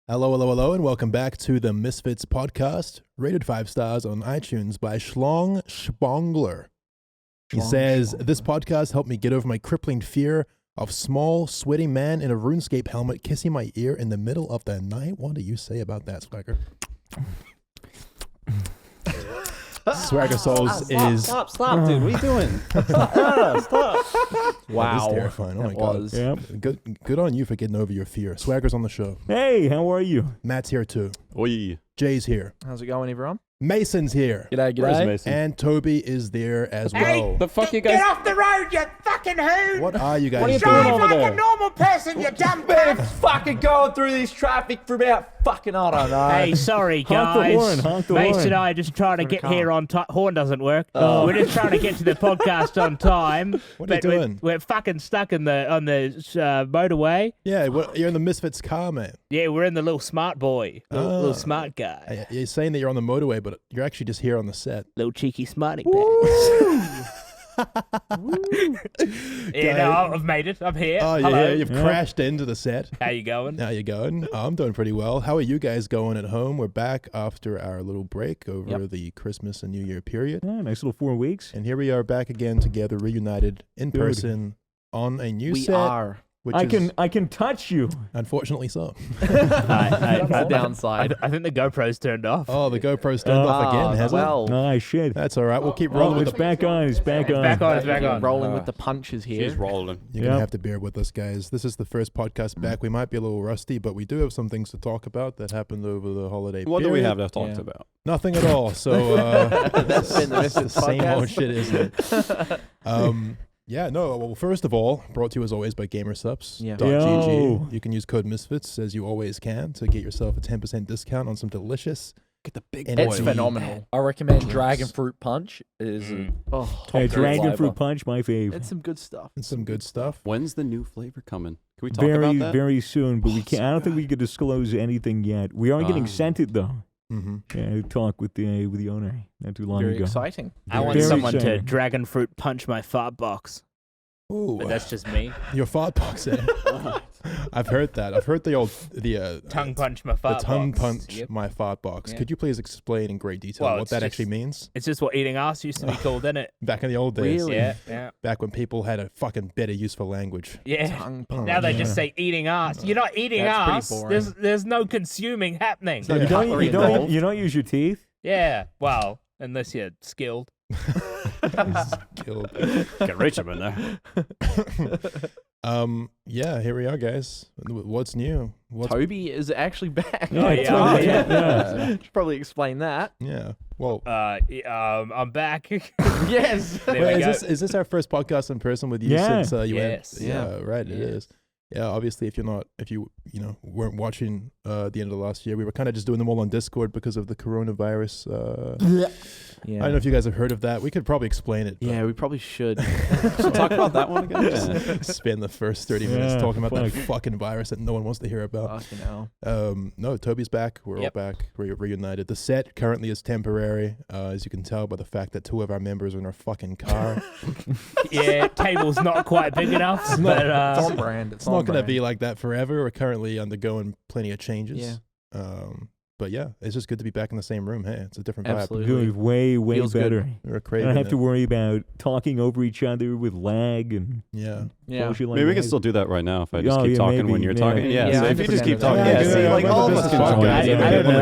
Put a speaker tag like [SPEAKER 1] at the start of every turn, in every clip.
[SPEAKER 1] Hello, hello, hello, and welcome back to the Misfits Podcast, rated 5 stars on iTunes by Schlong Spongler. He says, this podcast helped me get over my crippling fear of small, sweaty man in a RuneScape helmet kissing my ear in the middle of the night. What do you say about that, Swagger? Swagger Souls is...
[SPEAKER 2] Stop, dude. What are you doing? Stop.
[SPEAKER 1] Wow. That is terrifying. Oh my God.
[SPEAKER 3] Yep.
[SPEAKER 1] Good on you for getting over your fear. Swagger's on the show.
[SPEAKER 3] Hey, how are you?
[SPEAKER 1] Matt's here too.
[SPEAKER 2] Oi.
[SPEAKER 1] Jay's here.
[SPEAKER 4] How's it going, everyone?
[SPEAKER 1] Mason's here.
[SPEAKER 4] G'day,
[SPEAKER 2] Where's
[SPEAKER 4] g'day.
[SPEAKER 2] Mason?
[SPEAKER 1] And Toby is there as
[SPEAKER 5] Hey,
[SPEAKER 1] well.
[SPEAKER 2] The fuck you guys?
[SPEAKER 5] Get off the road, you fucking hoon!
[SPEAKER 1] What are you guys
[SPEAKER 2] What are you
[SPEAKER 1] doing?
[SPEAKER 2] doing
[SPEAKER 5] Drive
[SPEAKER 2] over
[SPEAKER 5] like
[SPEAKER 2] there?
[SPEAKER 5] a normal person, you dumb
[SPEAKER 4] Been
[SPEAKER 5] cunt!
[SPEAKER 4] fucking going through this traffic for about fucking, I don't know.
[SPEAKER 6] Hey, sorry
[SPEAKER 3] Honk the
[SPEAKER 6] guys.
[SPEAKER 3] horn, honk the
[SPEAKER 6] Mason
[SPEAKER 3] horn.
[SPEAKER 6] and I are just trying to
[SPEAKER 4] For the
[SPEAKER 6] get
[SPEAKER 4] car.
[SPEAKER 6] here on time. Horn doesn't work.
[SPEAKER 3] Oh.
[SPEAKER 6] We're just trying to get to the podcast on time.
[SPEAKER 1] What are you
[SPEAKER 6] but we're-
[SPEAKER 1] doing?
[SPEAKER 6] We're fucking stuck on the motorway.
[SPEAKER 1] Yeah, you're in the Misfits car, man.
[SPEAKER 6] Yeah, we're in the little smart boy, little smart guy,
[SPEAKER 1] You're saying that you're on the motorway, but you're actually just here on the set.
[SPEAKER 6] little cheeky smarty pants. Yeah, no, I've made it. I'm here.
[SPEAKER 1] Oh,
[SPEAKER 6] Hello.
[SPEAKER 1] yeah, you've crashed into the set.
[SPEAKER 6] How you going?
[SPEAKER 1] How you going? I'm doing pretty well. How are you guys going at home? We're back after our little break over the Christmas and New Year period.
[SPEAKER 3] Yeah, nice little 4 weeks.
[SPEAKER 1] And here we are back again together, reunited in
[SPEAKER 3] Good.
[SPEAKER 1] person on a new
[SPEAKER 4] we
[SPEAKER 1] set.
[SPEAKER 4] are.
[SPEAKER 1] Which
[SPEAKER 3] I can touch you.
[SPEAKER 1] unfortunately so.
[SPEAKER 4] That's the downside.
[SPEAKER 6] I think the GoPro's turned off.
[SPEAKER 1] Oh, the GoPro's turned off again, has it?
[SPEAKER 4] well,
[SPEAKER 3] Nice shit.
[SPEAKER 1] That's all right. We'll keep rolling with
[SPEAKER 3] It's back on. It's back on.
[SPEAKER 6] Back on. It's back on.
[SPEAKER 4] rolling with the punches here.
[SPEAKER 2] She's rolling.
[SPEAKER 1] You're going to
[SPEAKER 3] Yep.
[SPEAKER 1] have to bear with us, guys. This is the first podcast back. We might be a little rusty, but we do have some things to talk about that happened over the holiday
[SPEAKER 2] What do
[SPEAKER 1] period.
[SPEAKER 2] we have to talk
[SPEAKER 4] Yeah.
[SPEAKER 2] about?
[SPEAKER 1] Nothing at all. So
[SPEAKER 4] That's been the
[SPEAKER 1] it's the
[SPEAKER 4] Misfits
[SPEAKER 1] same
[SPEAKER 4] podcast.
[SPEAKER 1] old shit, isn't it? Yeah, no. Well, first of all, brought to you as always by Gamersubs.gg.
[SPEAKER 4] Yeah.
[SPEAKER 3] Yo.
[SPEAKER 1] You can use code Misfits as you always can to get yourself a 10% discount on some delicious.
[SPEAKER 2] Get the big
[SPEAKER 1] And
[SPEAKER 4] It's
[SPEAKER 1] boy.
[SPEAKER 4] phenomenal. I recommend
[SPEAKER 1] Yes.
[SPEAKER 4] Dragon Fruit Punch. It is top
[SPEAKER 3] Hey,
[SPEAKER 4] tier
[SPEAKER 3] Dragon
[SPEAKER 4] flavor.
[SPEAKER 3] Fruit Punch, my fave.
[SPEAKER 4] It's some good stuff.
[SPEAKER 1] and some good stuff.
[SPEAKER 2] When's the new flavor coming? Can we talk
[SPEAKER 3] Very,
[SPEAKER 2] about that?
[SPEAKER 3] very soon, but we can't. I don't think
[SPEAKER 2] God.
[SPEAKER 3] we could disclose anything yet. We are getting
[SPEAKER 2] Ah.
[SPEAKER 3] sent it though.
[SPEAKER 1] Mm-hmm.
[SPEAKER 3] Yeah, I talked with the owner not too long
[SPEAKER 4] Very
[SPEAKER 3] ago.
[SPEAKER 4] exciting.
[SPEAKER 6] I want
[SPEAKER 3] Very
[SPEAKER 6] someone to
[SPEAKER 3] exciting.
[SPEAKER 6] dragon fruit punch my fart box,
[SPEAKER 1] Ooh,
[SPEAKER 6] but that's just me.
[SPEAKER 1] your fart box. Eh? I've heard that. I've heard the
[SPEAKER 6] Tongue punch my
[SPEAKER 1] the
[SPEAKER 6] fart
[SPEAKER 1] tongue
[SPEAKER 6] box.
[SPEAKER 1] punch
[SPEAKER 6] Yep.
[SPEAKER 1] my fart box.
[SPEAKER 6] Yeah.
[SPEAKER 1] Could you please explain in great detail
[SPEAKER 6] Well,
[SPEAKER 1] what
[SPEAKER 6] it's
[SPEAKER 1] that
[SPEAKER 6] just-
[SPEAKER 1] actually means?
[SPEAKER 6] It's just what eating ass used to be called, isn't it?
[SPEAKER 1] Back in the old days,
[SPEAKER 4] Really?
[SPEAKER 6] Yeah.
[SPEAKER 1] back when people had a fucking better use for language.
[SPEAKER 6] Yeah.
[SPEAKER 4] Tongue
[SPEAKER 1] Oh,
[SPEAKER 4] punch.
[SPEAKER 6] Now they
[SPEAKER 1] yeah.
[SPEAKER 6] just say eating ass. You're not eating
[SPEAKER 4] That's pretty
[SPEAKER 6] ass.
[SPEAKER 4] boring.
[SPEAKER 6] There's no consuming happening.
[SPEAKER 4] no
[SPEAKER 3] You
[SPEAKER 4] cutlery involved.
[SPEAKER 3] don't use your teeth.
[SPEAKER 6] Yeah. Well, unless you're skilled.
[SPEAKER 1] Killed.
[SPEAKER 2] Get Rachel in there.
[SPEAKER 1] Yeah, here we are, guys. What's new? What's
[SPEAKER 4] Toby is actually back.
[SPEAKER 3] Yeah,
[SPEAKER 6] yeah.
[SPEAKER 3] Toby, yeah.
[SPEAKER 4] Should probably explain that.
[SPEAKER 1] yeah. Well,
[SPEAKER 6] I'm back.
[SPEAKER 4] Yes.
[SPEAKER 6] There
[SPEAKER 1] wait,
[SPEAKER 6] we go.
[SPEAKER 1] is this our first podcast in person with you
[SPEAKER 3] Yeah.
[SPEAKER 1] since you
[SPEAKER 6] Yes.
[SPEAKER 1] went? Yeah, right. It
[SPEAKER 4] Yeah.
[SPEAKER 1] is. Yeah, obviously, if you weren't watching the end of the last year, we were kind of just doing them all on Discord because of the coronavirus.
[SPEAKER 4] Yeah.
[SPEAKER 1] I don't know if you guys have heard of that. We could probably explain it. but
[SPEAKER 4] Yeah, we probably should.
[SPEAKER 2] So talk about that one again. Yeah.
[SPEAKER 1] spend the first 30 minutes
[SPEAKER 3] Yeah,
[SPEAKER 1] talking about that
[SPEAKER 3] fuck.
[SPEAKER 1] fucking virus that no one wants to hear about.
[SPEAKER 4] Fucking hell.
[SPEAKER 1] No, Toby's back. We're
[SPEAKER 6] Yep.
[SPEAKER 1] all back. We're reunited. The set currently is temporary, as you can tell by the fact that 2 of our members are in our fucking car.
[SPEAKER 6] Yeah, table's not quite big enough, but
[SPEAKER 4] It's on brand.
[SPEAKER 1] It's not going to be like that forever. We're currently undergoing plenty of changes.
[SPEAKER 4] Yeah.
[SPEAKER 1] But yeah, it's just good to be back in the same room. Hey, it's a different vibe.
[SPEAKER 4] Absolutely.
[SPEAKER 3] Doing way
[SPEAKER 4] Feels good.
[SPEAKER 3] better.
[SPEAKER 1] We're
[SPEAKER 3] I
[SPEAKER 1] craving
[SPEAKER 3] don't have
[SPEAKER 1] it.
[SPEAKER 3] to worry about talking over each other with lag and
[SPEAKER 1] Yeah.
[SPEAKER 4] Yeah.
[SPEAKER 3] bullshit like
[SPEAKER 2] Maybe we can
[SPEAKER 3] that.
[SPEAKER 2] still do that right now if I just
[SPEAKER 3] Oh,
[SPEAKER 2] keep
[SPEAKER 3] yeah,
[SPEAKER 2] talking
[SPEAKER 3] maybe,
[SPEAKER 2] when you're
[SPEAKER 3] yeah.
[SPEAKER 2] talking. Yeah,
[SPEAKER 4] Yeah,
[SPEAKER 2] so if you just keep
[SPEAKER 4] 100%.
[SPEAKER 2] talking.
[SPEAKER 1] Yeah,
[SPEAKER 2] Yeah, see,
[SPEAKER 1] yeah,
[SPEAKER 2] like
[SPEAKER 1] yeah,
[SPEAKER 2] all of
[SPEAKER 1] yeah,
[SPEAKER 2] us can
[SPEAKER 1] yeah,
[SPEAKER 2] talk.
[SPEAKER 1] yeah,
[SPEAKER 6] I
[SPEAKER 1] yeah,
[SPEAKER 6] don't
[SPEAKER 1] yeah,
[SPEAKER 6] know.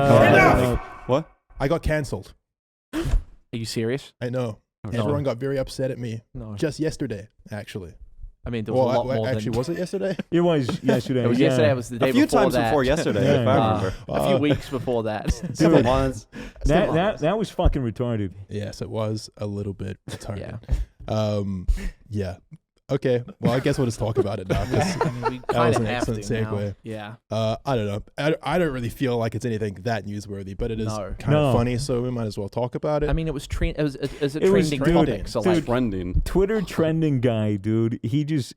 [SPEAKER 1] yeah.
[SPEAKER 2] What?
[SPEAKER 1] I got cancelled.
[SPEAKER 4] Are you serious?
[SPEAKER 1] I know.
[SPEAKER 2] no.
[SPEAKER 1] Everyone got very upset at me
[SPEAKER 4] No.
[SPEAKER 1] just yesterday, actually.
[SPEAKER 4] I mean, there was a lot more
[SPEAKER 1] actually,
[SPEAKER 4] than...
[SPEAKER 1] was it yesterday?
[SPEAKER 3] It was yesterday.
[SPEAKER 4] It was
[SPEAKER 3] yeah.
[SPEAKER 4] yesterday. It was the day
[SPEAKER 2] A few
[SPEAKER 4] before
[SPEAKER 2] times
[SPEAKER 4] that.
[SPEAKER 2] before yesterday,
[SPEAKER 3] Yeah.
[SPEAKER 2] if I remember.
[SPEAKER 4] A few weeks before that.
[SPEAKER 2] Several
[SPEAKER 3] Dude.
[SPEAKER 2] months.
[SPEAKER 3] That was fucking retarded.
[SPEAKER 1] Yes, it was a little bit retarded.
[SPEAKER 4] Yeah.
[SPEAKER 1] Yeah. Okay. Well, I guess we'll just talk about it now. 'cause
[SPEAKER 4] I mean, we
[SPEAKER 1] was
[SPEAKER 4] kind of
[SPEAKER 1] an
[SPEAKER 4] have
[SPEAKER 1] excellent
[SPEAKER 4] to now.
[SPEAKER 1] segue.
[SPEAKER 4] Yeah.
[SPEAKER 1] I don't know. I don't really feel like it's anything that newsworthy, but it is
[SPEAKER 4] No.
[SPEAKER 1] kind of
[SPEAKER 3] No.
[SPEAKER 1] funny, so we might as well talk about it.
[SPEAKER 4] I mean, it was it was a
[SPEAKER 3] It was
[SPEAKER 4] trending
[SPEAKER 1] trending.
[SPEAKER 4] topic. So
[SPEAKER 1] Dude.
[SPEAKER 4] like,
[SPEAKER 2] Trending.
[SPEAKER 3] Twitter trending guy, dude. He just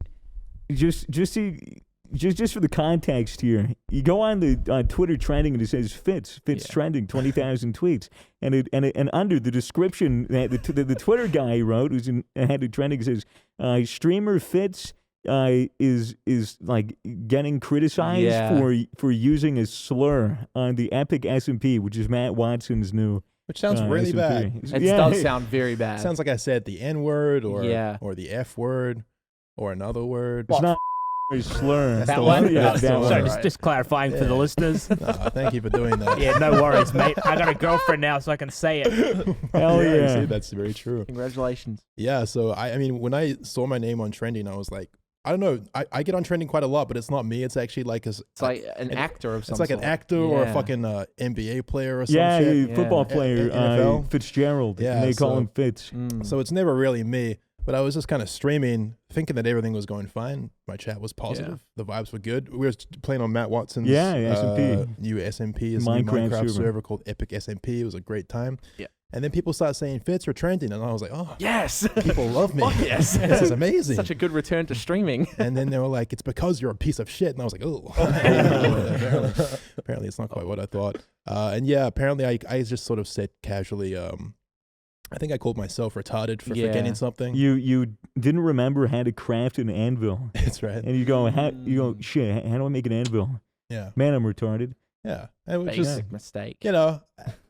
[SPEAKER 3] for the context here, you go on the Twitter trending and it says Fitz
[SPEAKER 4] Yeah.
[SPEAKER 3] trending 20,000 tweets, and under the description that the Twitter guy wrote, had it trending, says streamer Fitz is like getting criticized for using a slur on the Epic SMP, which is Matt Watson's new.
[SPEAKER 1] Which sounds really
[SPEAKER 3] SMP.
[SPEAKER 1] bad.
[SPEAKER 4] It does sound very bad.
[SPEAKER 1] Sounds like I said the N word or the F word or another word.
[SPEAKER 3] It's not a slur.
[SPEAKER 1] That's
[SPEAKER 6] That
[SPEAKER 1] the
[SPEAKER 6] one?
[SPEAKER 1] one?
[SPEAKER 3] Yeah,
[SPEAKER 1] That's the
[SPEAKER 3] that
[SPEAKER 1] one.
[SPEAKER 6] Sorry,
[SPEAKER 3] one.
[SPEAKER 6] just clarifying for the listeners.
[SPEAKER 1] Thank you for doing that.
[SPEAKER 6] Yeah, no worries, mate. I got a girlfriend now, so I can say it.
[SPEAKER 3] Hell yeah.
[SPEAKER 1] See, that's very true.
[SPEAKER 4] Congratulations.
[SPEAKER 1] Yeah, so I mean, when I saw my name on trending, I was like, I don't know. I get on trending quite a lot, but it's not me. It's actually like
[SPEAKER 4] It's like an actor of some
[SPEAKER 1] It's like an
[SPEAKER 4] sort.
[SPEAKER 1] actor or a
[SPEAKER 4] Yeah.
[SPEAKER 1] fucking NBA player or some
[SPEAKER 3] Yeah,
[SPEAKER 1] shit.
[SPEAKER 3] football
[SPEAKER 4] Yeah.
[SPEAKER 3] player,
[SPEAKER 1] NFL?
[SPEAKER 3] Fitzgerald.
[SPEAKER 1] Yeah,
[SPEAKER 3] they call
[SPEAKER 1] so-
[SPEAKER 3] him Fitz.
[SPEAKER 1] So it's never really me. But I was just kind of streaming, thinking that everything was going fine. My chat was positive. The vibes were good. We were playing on Matt Watson's
[SPEAKER 3] SMP.
[SPEAKER 1] new SMP, his new Minecraft server called Epic SMP. It was a great time.
[SPEAKER 4] Yeah.
[SPEAKER 1] And then people start saying Fitz are trending, and I was like, oh,
[SPEAKER 4] Yes.
[SPEAKER 1] people love me.
[SPEAKER 4] Fuck yes.
[SPEAKER 1] This is amazing.
[SPEAKER 4] Such a good return to streaming.
[SPEAKER 1] And then they were like, it's because you're a piece of shit. And I was like, oh. apparently it's not quite what I thought. And yeah, apparently I just sort of said casually, I think I called myself retarded for forgetting something.
[SPEAKER 3] You didn't remember how to craft an anvil,
[SPEAKER 1] That's right.
[SPEAKER 3] and you go, shit, how do I make an anvil?
[SPEAKER 1] Yeah.
[SPEAKER 3] Man, I'm retarded.
[SPEAKER 1] Yeah. And it was just,
[SPEAKER 4] Basic mistake.
[SPEAKER 1] you know,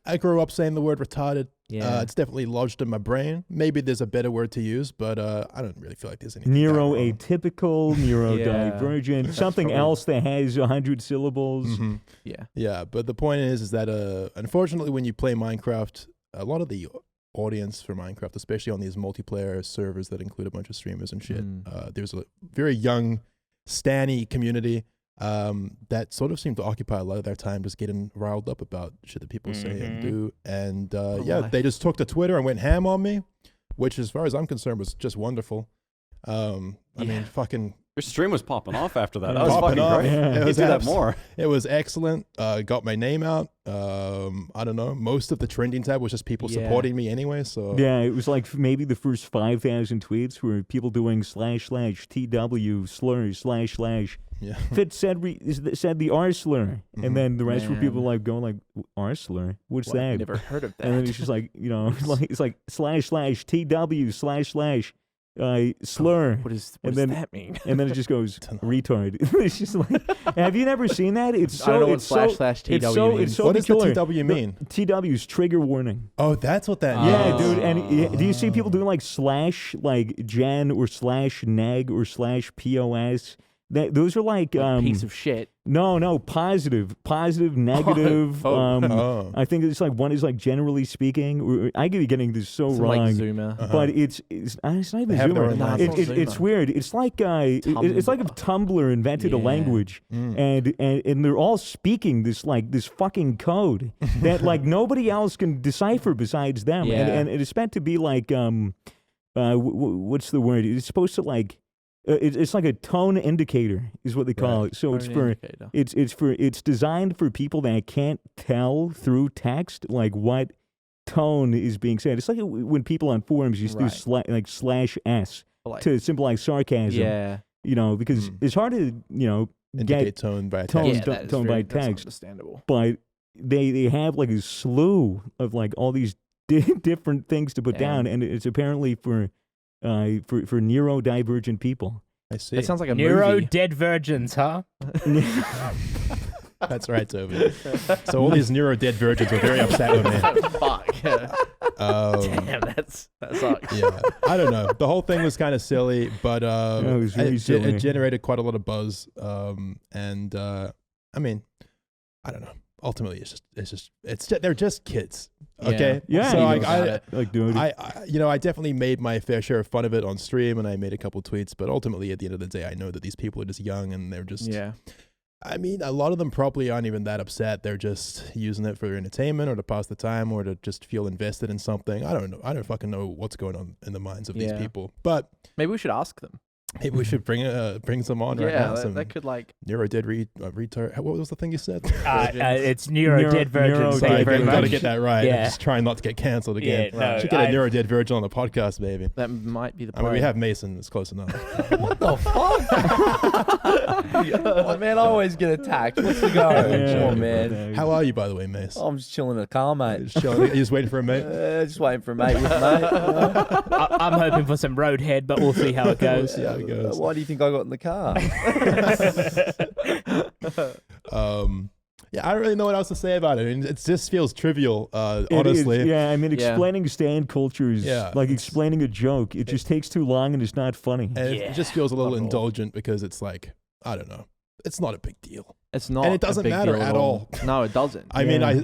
[SPEAKER 1] I grew up saying the word retarded.
[SPEAKER 4] Yeah.
[SPEAKER 1] It's definitely lodged in my brain. Maybe there's a better word to use, but I don't really feel like there's anything.
[SPEAKER 3] Neuro-atypical, neurodivergent, something
[SPEAKER 4] probably-
[SPEAKER 3] else that has 100 syllables.
[SPEAKER 1] Mm-hmm.
[SPEAKER 4] Yeah.
[SPEAKER 1] Yeah, but the point is that unfortunately, when you play Minecraft, a lot of the audience for Minecraft, especially on these multiplayer servers that include a bunch of streamers and shit, there's a very young, stanny community that sort of seem to occupy a lot of their time just getting riled up about shit that people say and do. And they just took to Twitter and went ham on me, which, as far as I'm concerned, was just wonderful. I mean, fucking
[SPEAKER 2] Your stream was popping off after that.
[SPEAKER 3] Yeah.
[SPEAKER 2] That was
[SPEAKER 1] Popping
[SPEAKER 2] fucking
[SPEAKER 1] off.
[SPEAKER 2] great.
[SPEAKER 3] Yeah.
[SPEAKER 1] It
[SPEAKER 2] You
[SPEAKER 1] was
[SPEAKER 2] do that
[SPEAKER 1] abs-
[SPEAKER 2] more.
[SPEAKER 1] It was excellent. Got my name out. I don't know. Most of the trending tab was just people
[SPEAKER 4] Yeah.
[SPEAKER 1] supporting me anyway. So
[SPEAKER 3] Yeah, it was like maybe the first 5,000 tweets were people doing //TW slur /
[SPEAKER 1] yeah.
[SPEAKER 3] Fitz said the R slur, and then the rest were people
[SPEAKER 4] Man.
[SPEAKER 3] like going like R slur. What's
[SPEAKER 4] What?
[SPEAKER 3] that?
[SPEAKER 4] Never heard of that.
[SPEAKER 3] And then it's just like it's like / TW / slur.
[SPEAKER 4] What does
[SPEAKER 3] and
[SPEAKER 4] that
[SPEAKER 3] then-
[SPEAKER 4] mean?
[SPEAKER 3] And then it just goes retard. It's just like, have you never seen that? It's
[SPEAKER 4] I don't
[SPEAKER 3] so
[SPEAKER 4] know what
[SPEAKER 3] it's so
[SPEAKER 4] //TW means.
[SPEAKER 3] it's so
[SPEAKER 1] What does the
[SPEAKER 3] peculiar.
[SPEAKER 1] TW mean?
[SPEAKER 3] TW's trigger warning.
[SPEAKER 1] Oh, that's what that
[SPEAKER 3] Yeah,
[SPEAKER 1] means.
[SPEAKER 3] dude. And do you see people doing like / like Jen or / neg or / POS? Those are like
[SPEAKER 4] piece of shit.
[SPEAKER 3] no positive, negative.
[SPEAKER 1] Oh.
[SPEAKER 3] I think it's like one is like generally speaking. I could be getting this so
[SPEAKER 4] Some
[SPEAKER 3] wrong.
[SPEAKER 4] like Zoomer.
[SPEAKER 3] But it's not even
[SPEAKER 1] They have their
[SPEAKER 3] Zoomer.
[SPEAKER 1] own
[SPEAKER 4] Nah,
[SPEAKER 1] language.
[SPEAKER 4] it's not
[SPEAKER 3] It's
[SPEAKER 4] Zoomer.
[SPEAKER 3] weird. It's like it's like if Tumblr invented a
[SPEAKER 4] Yeah.
[SPEAKER 3] language,
[SPEAKER 1] Mm.
[SPEAKER 3] and they're all speaking this fucking code that like nobody else can decipher besides them.
[SPEAKER 4] Yeah.
[SPEAKER 3] And it's meant to be like what's the word? It's supposed to like it's like a tone indicator is what they call it. So
[SPEAKER 4] Tone indicator.
[SPEAKER 3] it's designed for people that can't tell through text like what tone is being said. It's like when people on forums used to do /s
[SPEAKER 4] Like,
[SPEAKER 3] to symbolize sarcasm.
[SPEAKER 4] yeah.
[SPEAKER 3] You know, because it's hard to
[SPEAKER 1] Indicate
[SPEAKER 3] get
[SPEAKER 1] tone by
[SPEAKER 3] tone-
[SPEAKER 1] text.
[SPEAKER 4] Yeah, that is
[SPEAKER 3] tone by
[SPEAKER 4] that's
[SPEAKER 3] text.
[SPEAKER 4] understandable.
[SPEAKER 3] but they have like a slew of like all these different things to put down, and it's apparently for neurodivergent people.
[SPEAKER 1] I see.
[SPEAKER 4] That sounds like a movie.
[SPEAKER 6] Neuro-dead virgins, huh?
[SPEAKER 1] That's right, Toby. So all these neuro-dead virgins were very upset with me.
[SPEAKER 4] Fuck. Damn, that sucks.
[SPEAKER 1] Yeah, I don't know. The whole thing was kind of silly, but
[SPEAKER 3] it was very silly.
[SPEAKER 1] it generated quite a lot of buzz. I mean, I don't know. Ultimately, they're just kids. Okay.
[SPEAKER 3] Yeah,
[SPEAKER 1] So
[SPEAKER 3] you
[SPEAKER 1] like,
[SPEAKER 3] know, like dude,
[SPEAKER 1] I definitely made my fair share of fun of it on stream, and I made a couple tweets. But ultimately, at the end of the day, I know that these people are just young, and they're just.
[SPEAKER 4] Yeah.
[SPEAKER 1] I mean, a lot of them probably aren't even that upset. They're just using it for entertainment or to pass the time or to just feel invested in something. I don't know. I don't fucking know what's going on in the minds of these people. But
[SPEAKER 4] Maybe we should ask them.
[SPEAKER 1] maybe we should bring some on right now. Some
[SPEAKER 4] that could like.
[SPEAKER 1] neuro-dead retard. What was the thing you said?
[SPEAKER 6] It's neuro-dead virgins. Thank you very
[SPEAKER 1] We've got to
[SPEAKER 6] much.
[SPEAKER 1] get that right.
[SPEAKER 6] Yeah.
[SPEAKER 1] Just trying not to get canceled again.
[SPEAKER 6] Yeah, no,
[SPEAKER 1] Should get a neuro-dead virgin on the podcast, baby.
[SPEAKER 4] That might be the
[SPEAKER 1] I mean,
[SPEAKER 4] plan.
[SPEAKER 1] we have Mason. It's close enough.
[SPEAKER 4] What the fuck?
[SPEAKER 7] Man, I always get attacked. What's the go?
[SPEAKER 3] Yeah.
[SPEAKER 7] Come on, man.
[SPEAKER 1] How are you, by the way, Mace?
[SPEAKER 7] I'm just chilling in the car, mate.
[SPEAKER 1] Just chilling. You just waiting for a mate?
[SPEAKER 7] Just waiting for a mate with mate.
[SPEAKER 6] I'm hoping for some roadhead, but we'll see how it goes.
[SPEAKER 1] Yeah, it goes.
[SPEAKER 7] Why do you think I got in the car?
[SPEAKER 1] Yeah, I don't really know what else to say about it. I mean, it just feels trivial,
[SPEAKER 3] It is,
[SPEAKER 1] honestly.
[SPEAKER 3] yeah, I mean,
[SPEAKER 6] Yeah.
[SPEAKER 3] explaining stand cultures,
[SPEAKER 1] Yeah,
[SPEAKER 3] like
[SPEAKER 1] it's-
[SPEAKER 3] explaining a joke, it just takes too long and it's not funny.
[SPEAKER 1] And it just feels a little
[SPEAKER 6] Not at all.
[SPEAKER 1] indulgent because it's like, I don't know. It's not a big deal.
[SPEAKER 6] It's not.
[SPEAKER 1] And it
[SPEAKER 6] a
[SPEAKER 1] doesn't
[SPEAKER 6] big
[SPEAKER 1] matter
[SPEAKER 6] deal
[SPEAKER 1] at all.
[SPEAKER 6] No, it doesn't.
[SPEAKER 1] I mean,
[SPEAKER 3] Yeah.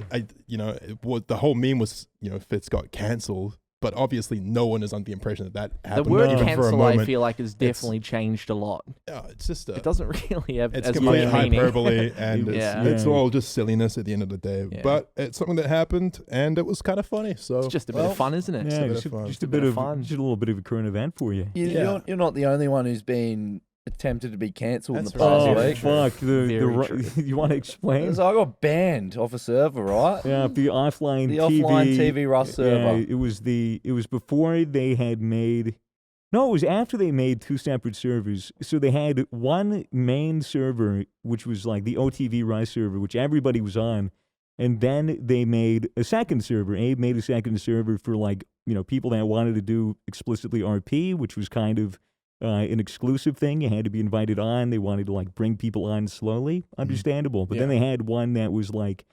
[SPEAKER 1] the whole meme was, Fitz got cancelled, but obviously no one is under the impression that
[SPEAKER 6] The
[SPEAKER 1] happened
[SPEAKER 6] word
[SPEAKER 1] even for a
[SPEAKER 6] cancel,
[SPEAKER 1] moment.
[SPEAKER 6] I feel like, has definitely changed a lot.
[SPEAKER 1] Yeah, it's just
[SPEAKER 6] It doesn't really have
[SPEAKER 1] it's
[SPEAKER 6] as
[SPEAKER 1] complete
[SPEAKER 6] much meaning.
[SPEAKER 1] hyperbole, and
[SPEAKER 6] Yeah.
[SPEAKER 1] it's all just silliness at the end of the day.
[SPEAKER 6] Yeah.
[SPEAKER 1] But it's something that happened, and it was kind of funny. So
[SPEAKER 6] It's just a bit of fun, isn't it?
[SPEAKER 3] Yeah,
[SPEAKER 1] a bit
[SPEAKER 3] just,
[SPEAKER 1] of fun.
[SPEAKER 3] just
[SPEAKER 6] a
[SPEAKER 3] a
[SPEAKER 6] bit
[SPEAKER 3] bit
[SPEAKER 6] of fun.
[SPEAKER 3] just a little bit of a current event for you.
[SPEAKER 7] You're not the only one who's been attempted to be cancelled in the
[SPEAKER 1] That's
[SPEAKER 7] past
[SPEAKER 1] right.
[SPEAKER 3] Oh
[SPEAKER 7] week.
[SPEAKER 3] fuck!
[SPEAKER 6] Very true.
[SPEAKER 3] You want to explain?
[SPEAKER 7] So I got banned off a server, right?
[SPEAKER 3] Yeah, the offline
[SPEAKER 7] The
[SPEAKER 3] TV,
[SPEAKER 7] offline TV Rust server.
[SPEAKER 3] Yeah, it was before they had made. No, it was after they made two separate servers. So they had one main server, which was like the OTV Rust server, which everybody was on, and then they made a second server. Abe made a second server for people that wanted to do explicitly RP, which was kind of an exclusive thing. You had to be invited on. They wanted to bring people on slowly. Understandable. But then they had one that was like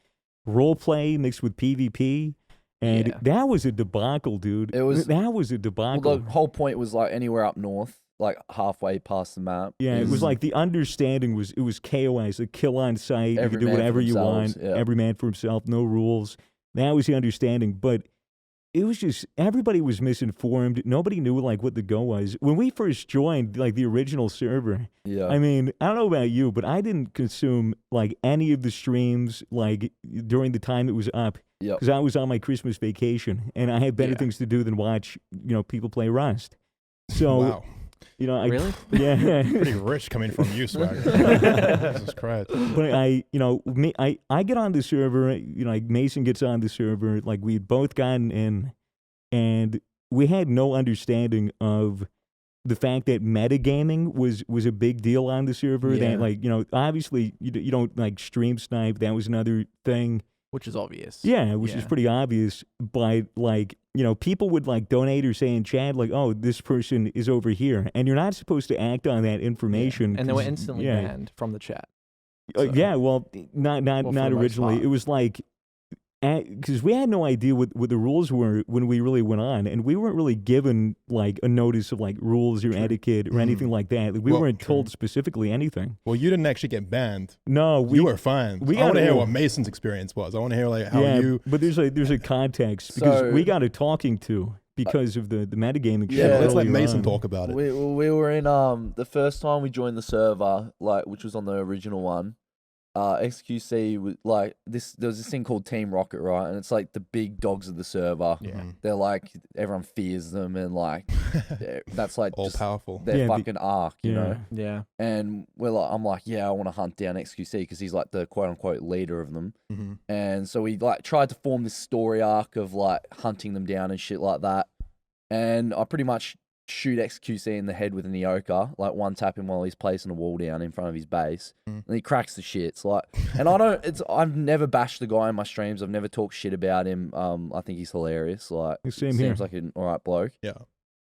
[SPEAKER 3] role play mixed with PvP. And
[SPEAKER 6] Yeah.
[SPEAKER 3] that was a debacle, dude.
[SPEAKER 7] It was-
[SPEAKER 3] That was a debacle.
[SPEAKER 7] Well, the whole point was anywhere up north, halfway past the map.
[SPEAKER 3] Yeah, it
[SPEAKER 7] is-
[SPEAKER 3] was like the understanding was KOS, a kill on sight.
[SPEAKER 7] Every
[SPEAKER 3] You could do
[SPEAKER 7] man for
[SPEAKER 3] whatever you
[SPEAKER 7] themselves,
[SPEAKER 3] want.
[SPEAKER 7] yeah.
[SPEAKER 3] Every man for himself, no rules. That was the understanding. But it was just everybody was misinformed. Nobody knew what the go was. When we first joined the original server,
[SPEAKER 7] Yeah.
[SPEAKER 3] I mean, I don't know about you, but I didn't consume any of the streams during the time it was up.
[SPEAKER 7] Yep.
[SPEAKER 3] Because I was on my Christmas vacation and I had better
[SPEAKER 6] Yeah.
[SPEAKER 3] things to do than watch people play Rust. So
[SPEAKER 1] wow,
[SPEAKER 3] I
[SPEAKER 6] Really?
[SPEAKER 3] yeah.
[SPEAKER 1] pretty rich coming from you, Swagger. Jesus Christ.
[SPEAKER 3] But I get on the server, Mason gets on the server, we'd both gotten in, and we had no understanding of the fact that metagaming was a big deal on the server.
[SPEAKER 6] Yeah.
[SPEAKER 3] That obviously you don't stream snipe. That was another thing.
[SPEAKER 6] Which is obvious.
[SPEAKER 3] Yeah, which is
[SPEAKER 6] Yeah.
[SPEAKER 3] pretty obvious. But people would donate or say in chat oh, this person is over here, and you're not supposed to act on that information.
[SPEAKER 6] And they were
[SPEAKER 3] 'cause-
[SPEAKER 6] instantly
[SPEAKER 3] yeah.
[SPEAKER 6] banned from the chat.
[SPEAKER 3] Yeah, well, not
[SPEAKER 6] Well, for the most
[SPEAKER 3] originally.
[SPEAKER 6] part.
[SPEAKER 3] It was because we had no idea what the rules were when we really went on, and we weren't really given a notice of rules or etiquette or anything like that. We
[SPEAKER 1] Well,
[SPEAKER 3] weren't
[SPEAKER 1] true.
[SPEAKER 3] told specifically anything.
[SPEAKER 1] Well, you didn't actually get banned.
[SPEAKER 3] No,
[SPEAKER 1] You were fine.
[SPEAKER 3] we
[SPEAKER 1] I want to
[SPEAKER 3] got
[SPEAKER 1] hear
[SPEAKER 3] a-
[SPEAKER 1] what Mason's experience was. I want to hear how
[SPEAKER 3] yeah,
[SPEAKER 1] you.
[SPEAKER 3] but there's a context because
[SPEAKER 7] So-
[SPEAKER 3] we got a talking to because of the metagaming.
[SPEAKER 7] Yeah,
[SPEAKER 3] shit
[SPEAKER 1] Yeah, let's let
[SPEAKER 3] earlier
[SPEAKER 1] Mason
[SPEAKER 3] on.
[SPEAKER 1] talk about it.
[SPEAKER 7] We were in the first time we joined the server, which was on the original one. XQC was there was this thing called Team Rocket, right? And it's the big dogs of the server.
[SPEAKER 1] Yeah.
[SPEAKER 7] They're everyone fears them, and that's
[SPEAKER 1] All
[SPEAKER 7] just
[SPEAKER 1] powerful.
[SPEAKER 7] their
[SPEAKER 3] Yeah, the-
[SPEAKER 7] fucking arc, you know.
[SPEAKER 6] Yeah.
[SPEAKER 7] And I'm yeah, I want to hunt down XQC because he's the quote unquote leader of them.
[SPEAKER 1] Mhm.
[SPEAKER 7] And so we tried to form this story arc of hunting them down and shit like that. And I pretty much shoot XQC in the head with an Ioka, one tap him while he's placing a wall down in front of his base, and he cracks the shits. And I've never bashed the guy in my streams. I've never talked shit about him. I think he's hilarious.
[SPEAKER 3] Same
[SPEAKER 7] seems
[SPEAKER 3] here.
[SPEAKER 7] like an alright bloke.
[SPEAKER 1] Yeah.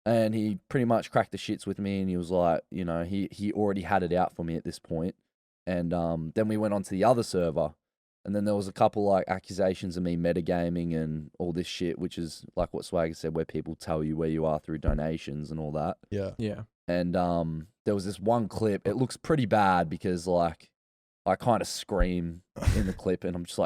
[SPEAKER 7] And he pretty much cracked the shits with me, and he was he already had it out for me at this point. And then we went on to the other server, and then there was a couple accusations of me metagaming and all this shit, which is what Swagger said, where people tell you where you are through donations and all that.
[SPEAKER 1] Yeah.
[SPEAKER 6] Yeah.
[SPEAKER 7] And there was this one clip. It looks pretty bad because I kind of scream in the clip, and I'm just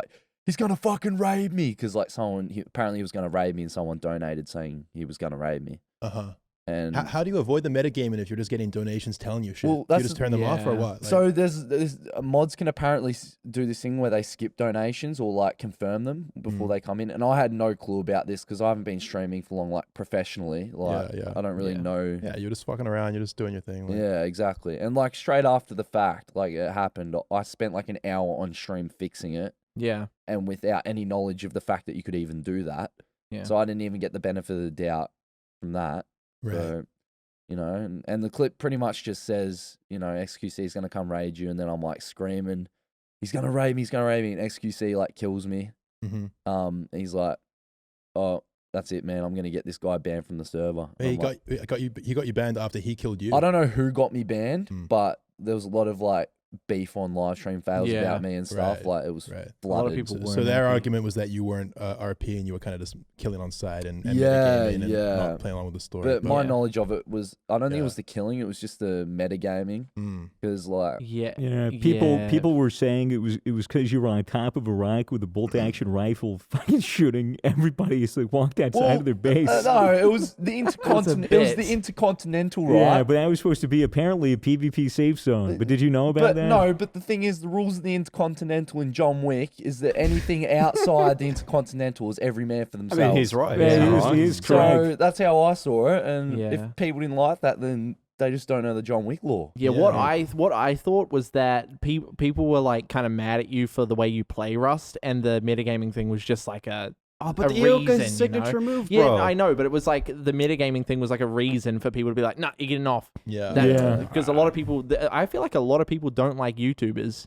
[SPEAKER 7] he's gonna fucking raid me because apparently he was gonna raid me, and someone donated saying he was gonna raid me.
[SPEAKER 1] Uh huh.
[SPEAKER 7] And
[SPEAKER 1] How do you avoid the metagaming if you're just getting donations telling you shit?
[SPEAKER 7] Well,
[SPEAKER 1] Do you
[SPEAKER 7] that's
[SPEAKER 1] just turn them off or
[SPEAKER 6] yeah.
[SPEAKER 1] what?
[SPEAKER 7] so there's mods can apparently do this thing where they skip donations or confirm them before they come in, and I had no clue about this because I haven't been streaming for long professionally.
[SPEAKER 1] Yeah.
[SPEAKER 7] I don't really
[SPEAKER 6] Yeah.
[SPEAKER 7] know.
[SPEAKER 1] Yeah, you're just fucking around. You're just doing your thing.
[SPEAKER 7] Yeah, exactly. And straight after the fact, it happened, I spent an hour on stream fixing it,
[SPEAKER 6] Yeah.
[SPEAKER 7] and without any knowledge of the fact that you could even do that.
[SPEAKER 6] Yeah.
[SPEAKER 7] So I didn't even get the benefit of the doubt from that.
[SPEAKER 1] Right.
[SPEAKER 7] So, and the clip pretty much just says, XQC is going to come raid you. And then I'm screaming, he's going to raid me. And XQC kills me.
[SPEAKER 1] Mm-hmm.
[SPEAKER 7] He's oh, that's it, man. I'm gonna get this guy banned from the server.
[SPEAKER 1] He
[SPEAKER 7] I'm
[SPEAKER 1] got you banned after he killed you.
[SPEAKER 7] I don't know who got me banned, but there was a lot of like beef on live stream fails about me and stuff.
[SPEAKER 1] Right,
[SPEAKER 7] Like it was
[SPEAKER 1] right.
[SPEAKER 7] flooded.
[SPEAKER 2] A lot of people weren't
[SPEAKER 1] So their
[SPEAKER 2] happy.
[SPEAKER 1] argument was that you weren't RP and you were kind of just killing on side and
[SPEAKER 7] Yeah,
[SPEAKER 1] metagaming and
[SPEAKER 7] yeah.
[SPEAKER 1] not playing along with the story.
[SPEAKER 7] But my
[SPEAKER 1] yeah.
[SPEAKER 7] knowledge of it was, I don't think it
[SPEAKER 1] Yeah.
[SPEAKER 7] was the killing, it was just the metagaming. Because like,
[SPEAKER 2] Yeah.
[SPEAKER 3] People were saying it was because you were on top of a rock with a bolt action rifle, fucking shooting everybody as they walked outside of their base.
[SPEAKER 7] no, it was the Intercontinental. It was the Intercontinental, right?
[SPEAKER 3] Yeah, but that was supposed to be apparently a PvP safe zone. But did you know about
[SPEAKER 7] But
[SPEAKER 3] that?
[SPEAKER 7] no, but the thing is, the rules of the Intercontinental in John Wick is that anything outside the Intercontinental is every man for
[SPEAKER 8] I
[SPEAKER 7] themselves.
[SPEAKER 8] mean, he's right.
[SPEAKER 3] Yeah, he is correct.
[SPEAKER 7] So that's how I saw it, and
[SPEAKER 2] Yeah.
[SPEAKER 7] if people didn't like that, then they just don't know the John Wick law.
[SPEAKER 2] Yeah, what I thought was that people were like kind of mad at you for the way you play Rust, and the metagaming thing was just like a
[SPEAKER 8] but
[SPEAKER 2] a
[SPEAKER 8] the Ilka's
[SPEAKER 2] reason,
[SPEAKER 8] signature
[SPEAKER 2] you know?
[SPEAKER 8] move,
[SPEAKER 2] Yeah,
[SPEAKER 8] bro.
[SPEAKER 2] I know, but it was like the metagaming thing was like a reason for people to be like, nah, you're getting off.
[SPEAKER 1] Yeah.
[SPEAKER 2] Because a lot of people, I feel like a lot of people don't like YouTubers,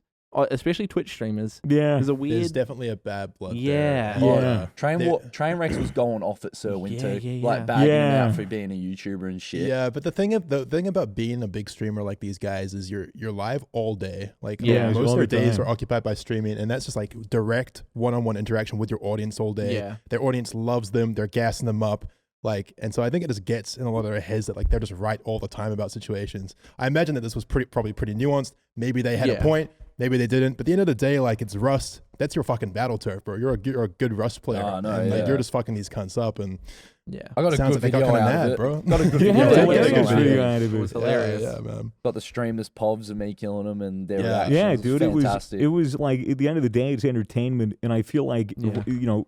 [SPEAKER 2] especially Twitch streamers.
[SPEAKER 3] Yeah.
[SPEAKER 2] There's a
[SPEAKER 1] There's
[SPEAKER 2] weird.
[SPEAKER 1] definitely a bad blood
[SPEAKER 2] Yeah.
[SPEAKER 1] there.
[SPEAKER 3] Yeah.
[SPEAKER 7] Trainwreck was going off at Sir Winter,
[SPEAKER 2] yeah.
[SPEAKER 7] like bagging him
[SPEAKER 3] Yeah.
[SPEAKER 7] out for being a YouTuber and shit.
[SPEAKER 1] Yeah, but the thing about being a big streamer like these guys is you're live all day. Like
[SPEAKER 2] Yeah.
[SPEAKER 1] most
[SPEAKER 3] All
[SPEAKER 1] of their
[SPEAKER 3] the
[SPEAKER 1] days
[SPEAKER 3] time.
[SPEAKER 1] are occupied by streaming, and that's just like direct one-on-one interaction with your audience all day.
[SPEAKER 2] Yeah.
[SPEAKER 1] Their audience loves them. They're gassing them up. Like, and so I think it just gets in a lot of their heads that like they're just right all the time about situations. I imagine that this was probably pretty nuanced. Maybe they had a point. Maybe they didn't. But at the end of the day, like it's Rust. That's your fucking battle turf, bro. You're a good Rust player.
[SPEAKER 7] Oh, no,
[SPEAKER 1] and, like,
[SPEAKER 7] yeah.
[SPEAKER 1] you're just fucking these cunts up. And
[SPEAKER 2] Yeah.
[SPEAKER 7] I got a
[SPEAKER 1] sounds
[SPEAKER 7] good
[SPEAKER 1] like they
[SPEAKER 7] video
[SPEAKER 1] got kind
[SPEAKER 7] out
[SPEAKER 1] of
[SPEAKER 7] of
[SPEAKER 1] mad,
[SPEAKER 7] it.
[SPEAKER 1] bro.
[SPEAKER 7] Got a good
[SPEAKER 3] Yeah,
[SPEAKER 7] video.
[SPEAKER 3] yeah,
[SPEAKER 7] out
[SPEAKER 3] yeah,
[SPEAKER 7] of
[SPEAKER 3] good
[SPEAKER 7] it.
[SPEAKER 3] video out of
[SPEAKER 2] It
[SPEAKER 3] it.
[SPEAKER 2] was hilarious.
[SPEAKER 1] Yeah, man.
[SPEAKER 7] Got the streamers povs of me killing them and their
[SPEAKER 1] Yeah.
[SPEAKER 7] reactions.
[SPEAKER 3] Yeah,
[SPEAKER 7] It was
[SPEAKER 3] dude,
[SPEAKER 7] fantastic.
[SPEAKER 3] it was like at the end of the day, it's entertainment, and I feel like you know,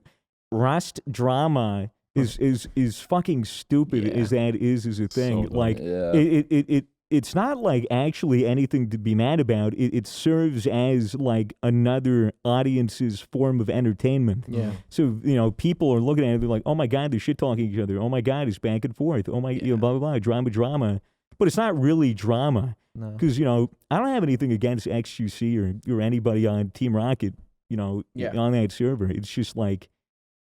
[SPEAKER 3] Rust drama is fucking stupid
[SPEAKER 2] Yeah.
[SPEAKER 3] as that is a thing.
[SPEAKER 8] dumb.
[SPEAKER 3] Like
[SPEAKER 7] Yeah.
[SPEAKER 3] it's not like actually anything to be mad about. It serves as like another audience's form of entertainment.
[SPEAKER 2] Yeah.
[SPEAKER 3] So, you know, people are looking at it, they're like, oh my God, they're shit talking each other. Oh my God, it's back and forth. Oh my, you know, blah, blah, blah, drama. But it's not really drama.
[SPEAKER 2] No.
[SPEAKER 3] Because, you know, I don't have anything against XQC or anybody on Team Rocket, you know, on that server. It's just like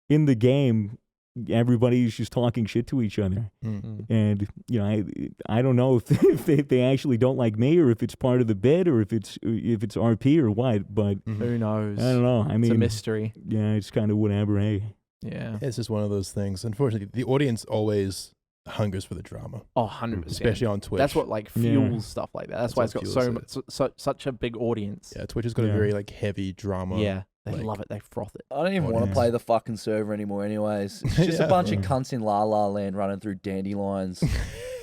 [SPEAKER 3] in the game, everybody's just talking shit to each other. And, you know, I don't know if they actually don't like me or if it's part of the bid or if it's RP or what, but
[SPEAKER 2] Who knows?
[SPEAKER 3] I don't know. I mean,
[SPEAKER 2] It's a mystery.
[SPEAKER 3] yeah, it's kind of whatever, hey.
[SPEAKER 2] Yeah.
[SPEAKER 1] It's just one of those things. Unfortunately, the audience always hungers for the drama,
[SPEAKER 2] Oh, 100%.
[SPEAKER 1] especially on Twitch.
[SPEAKER 2] That's what like fuels stuff like that. That's why it's
[SPEAKER 1] what
[SPEAKER 2] got
[SPEAKER 1] fuels
[SPEAKER 2] so much, such a big audience.
[SPEAKER 1] Yeah, Twitch has got a
[SPEAKER 3] Yeah.
[SPEAKER 1] very like heavy drama.
[SPEAKER 2] Yeah. They
[SPEAKER 1] like-
[SPEAKER 2] love it. They froth it.
[SPEAKER 7] I don't even want to
[SPEAKER 3] Yeah.
[SPEAKER 7] play the fucking server anymore anyways. It's just
[SPEAKER 1] Yeah.
[SPEAKER 7] a bunch of cunts in La La Land running through dandelions.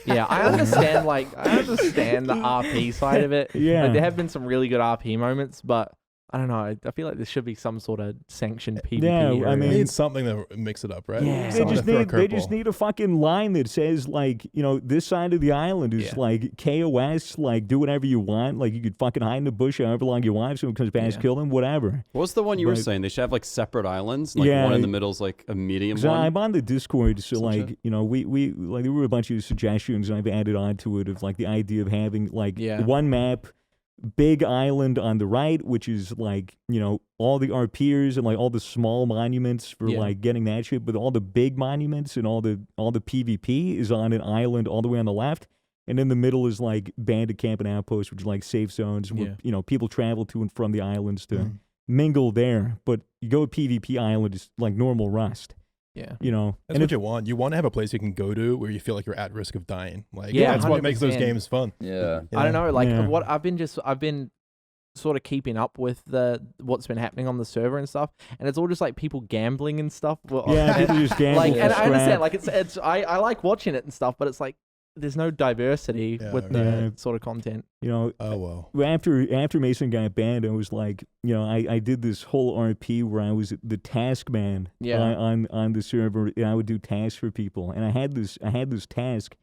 [SPEAKER 2] Yeah, I understand. I understand the RP side of it.
[SPEAKER 3] Yeah.
[SPEAKER 2] Like, there have been some really good RP moments, but I don't know. I feel like there should be some sort of sanctioned PvP.
[SPEAKER 3] Yeah, I
[SPEAKER 2] area.
[SPEAKER 1] They
[SPEAKER 3] mean-
[SPEAKER 1] need something to mix it up, right?
[SPEAKER 2] Yeah.
[SPEAKER 3] They
[SPEAKER 1] Something
[SPEAKER 3] just
[SPEAKER 1] to throw a
[SPEAKER 3] need
[SPEAKER 1] curveball.
[SPEAKER 3] a fucking line that says like, you know, this side of the island is
[SPEAKER 2] Yeah.
[SPEAKER 3] like KOS, like do whatever you want, like you could fucking hide in the bush however long you want. If someone comes past,
[SPEAKER 2] Yeah.
[SPEAKER 3] kill them, whatever.
[SPEAKER 8] What was the one you were
[SPEAKER 3] But-
[SPEAKER 8] saying? They should have like separate islands. Like
[SPEAKER 3] Yeah.
[SPEAKER 8] one in the middle is like a medium
[SPEAKER 3] So
[SPEAKER 8] one.
[SPEAKER 3] I'm on the Discord, so
[SPEAKER 8] Some
[SPEAKER 3] like
[SPEAKER 8] shit.
[SPEAKER 3] you know, we like there were a bunch of suggestions I've added onto it of like the idea of having like one map, big island on the right, which is like, you know, all the RPers and like all the small monuments for like getting that shit, but all the big monuments and all the PvP is on an island all the way on the left. And in the middle is like bandit camp and outposts, which are like safe zones where, you know, people travel to and from the islands to mingle there. But you go to PvP island, it's like normal Rust.
[SPEAKER 2] Yeah.
[SPEAKER 3] You know,
[SPEAKER 1] That's what you want. You want to have a place you can go to where you feel like you're at risk of dying. Like,
[SPEAKER 2] Yeah,
[SPEAKER 1] that's what makes those
[SPEAKER 2] 100%.
[SPEAKER 1] games fun.
[SPEAKER 7] Yeah.
[SPEAKER 1] You
[SPEAKER 2] I don't know. Like
[SPEAKER 3] Yeah.
[SPEAKER 2] what I've been sort of keeping up with what's been happening on the server and stuff, and it's all just like people gambling and stuff. Well,
[SPEAKER 3] yeah, people just gamble.
[SPEAKER 2] like, and I
[SPEAKER 3] scrap.
[SPEAKER 2] understand. Like it's I like watching it and stuff, but it's like there's no diversity
[SPEAKER 1] Yeah,
[SPEAKER 2] with
[SPEAKER 1] right.
[SPEAKER 2] the
[SPEAKER 3] Yeah.
[SPEAKER 2] sort of content.
[SPEAKER 3] You know,
[SPEAKER 1] Oh, well.
[SPEAKER 3] after Mason got banned, I was like, you know, I did this whole RP where I was the task man on the server, and I would do tasks for people, and I had this task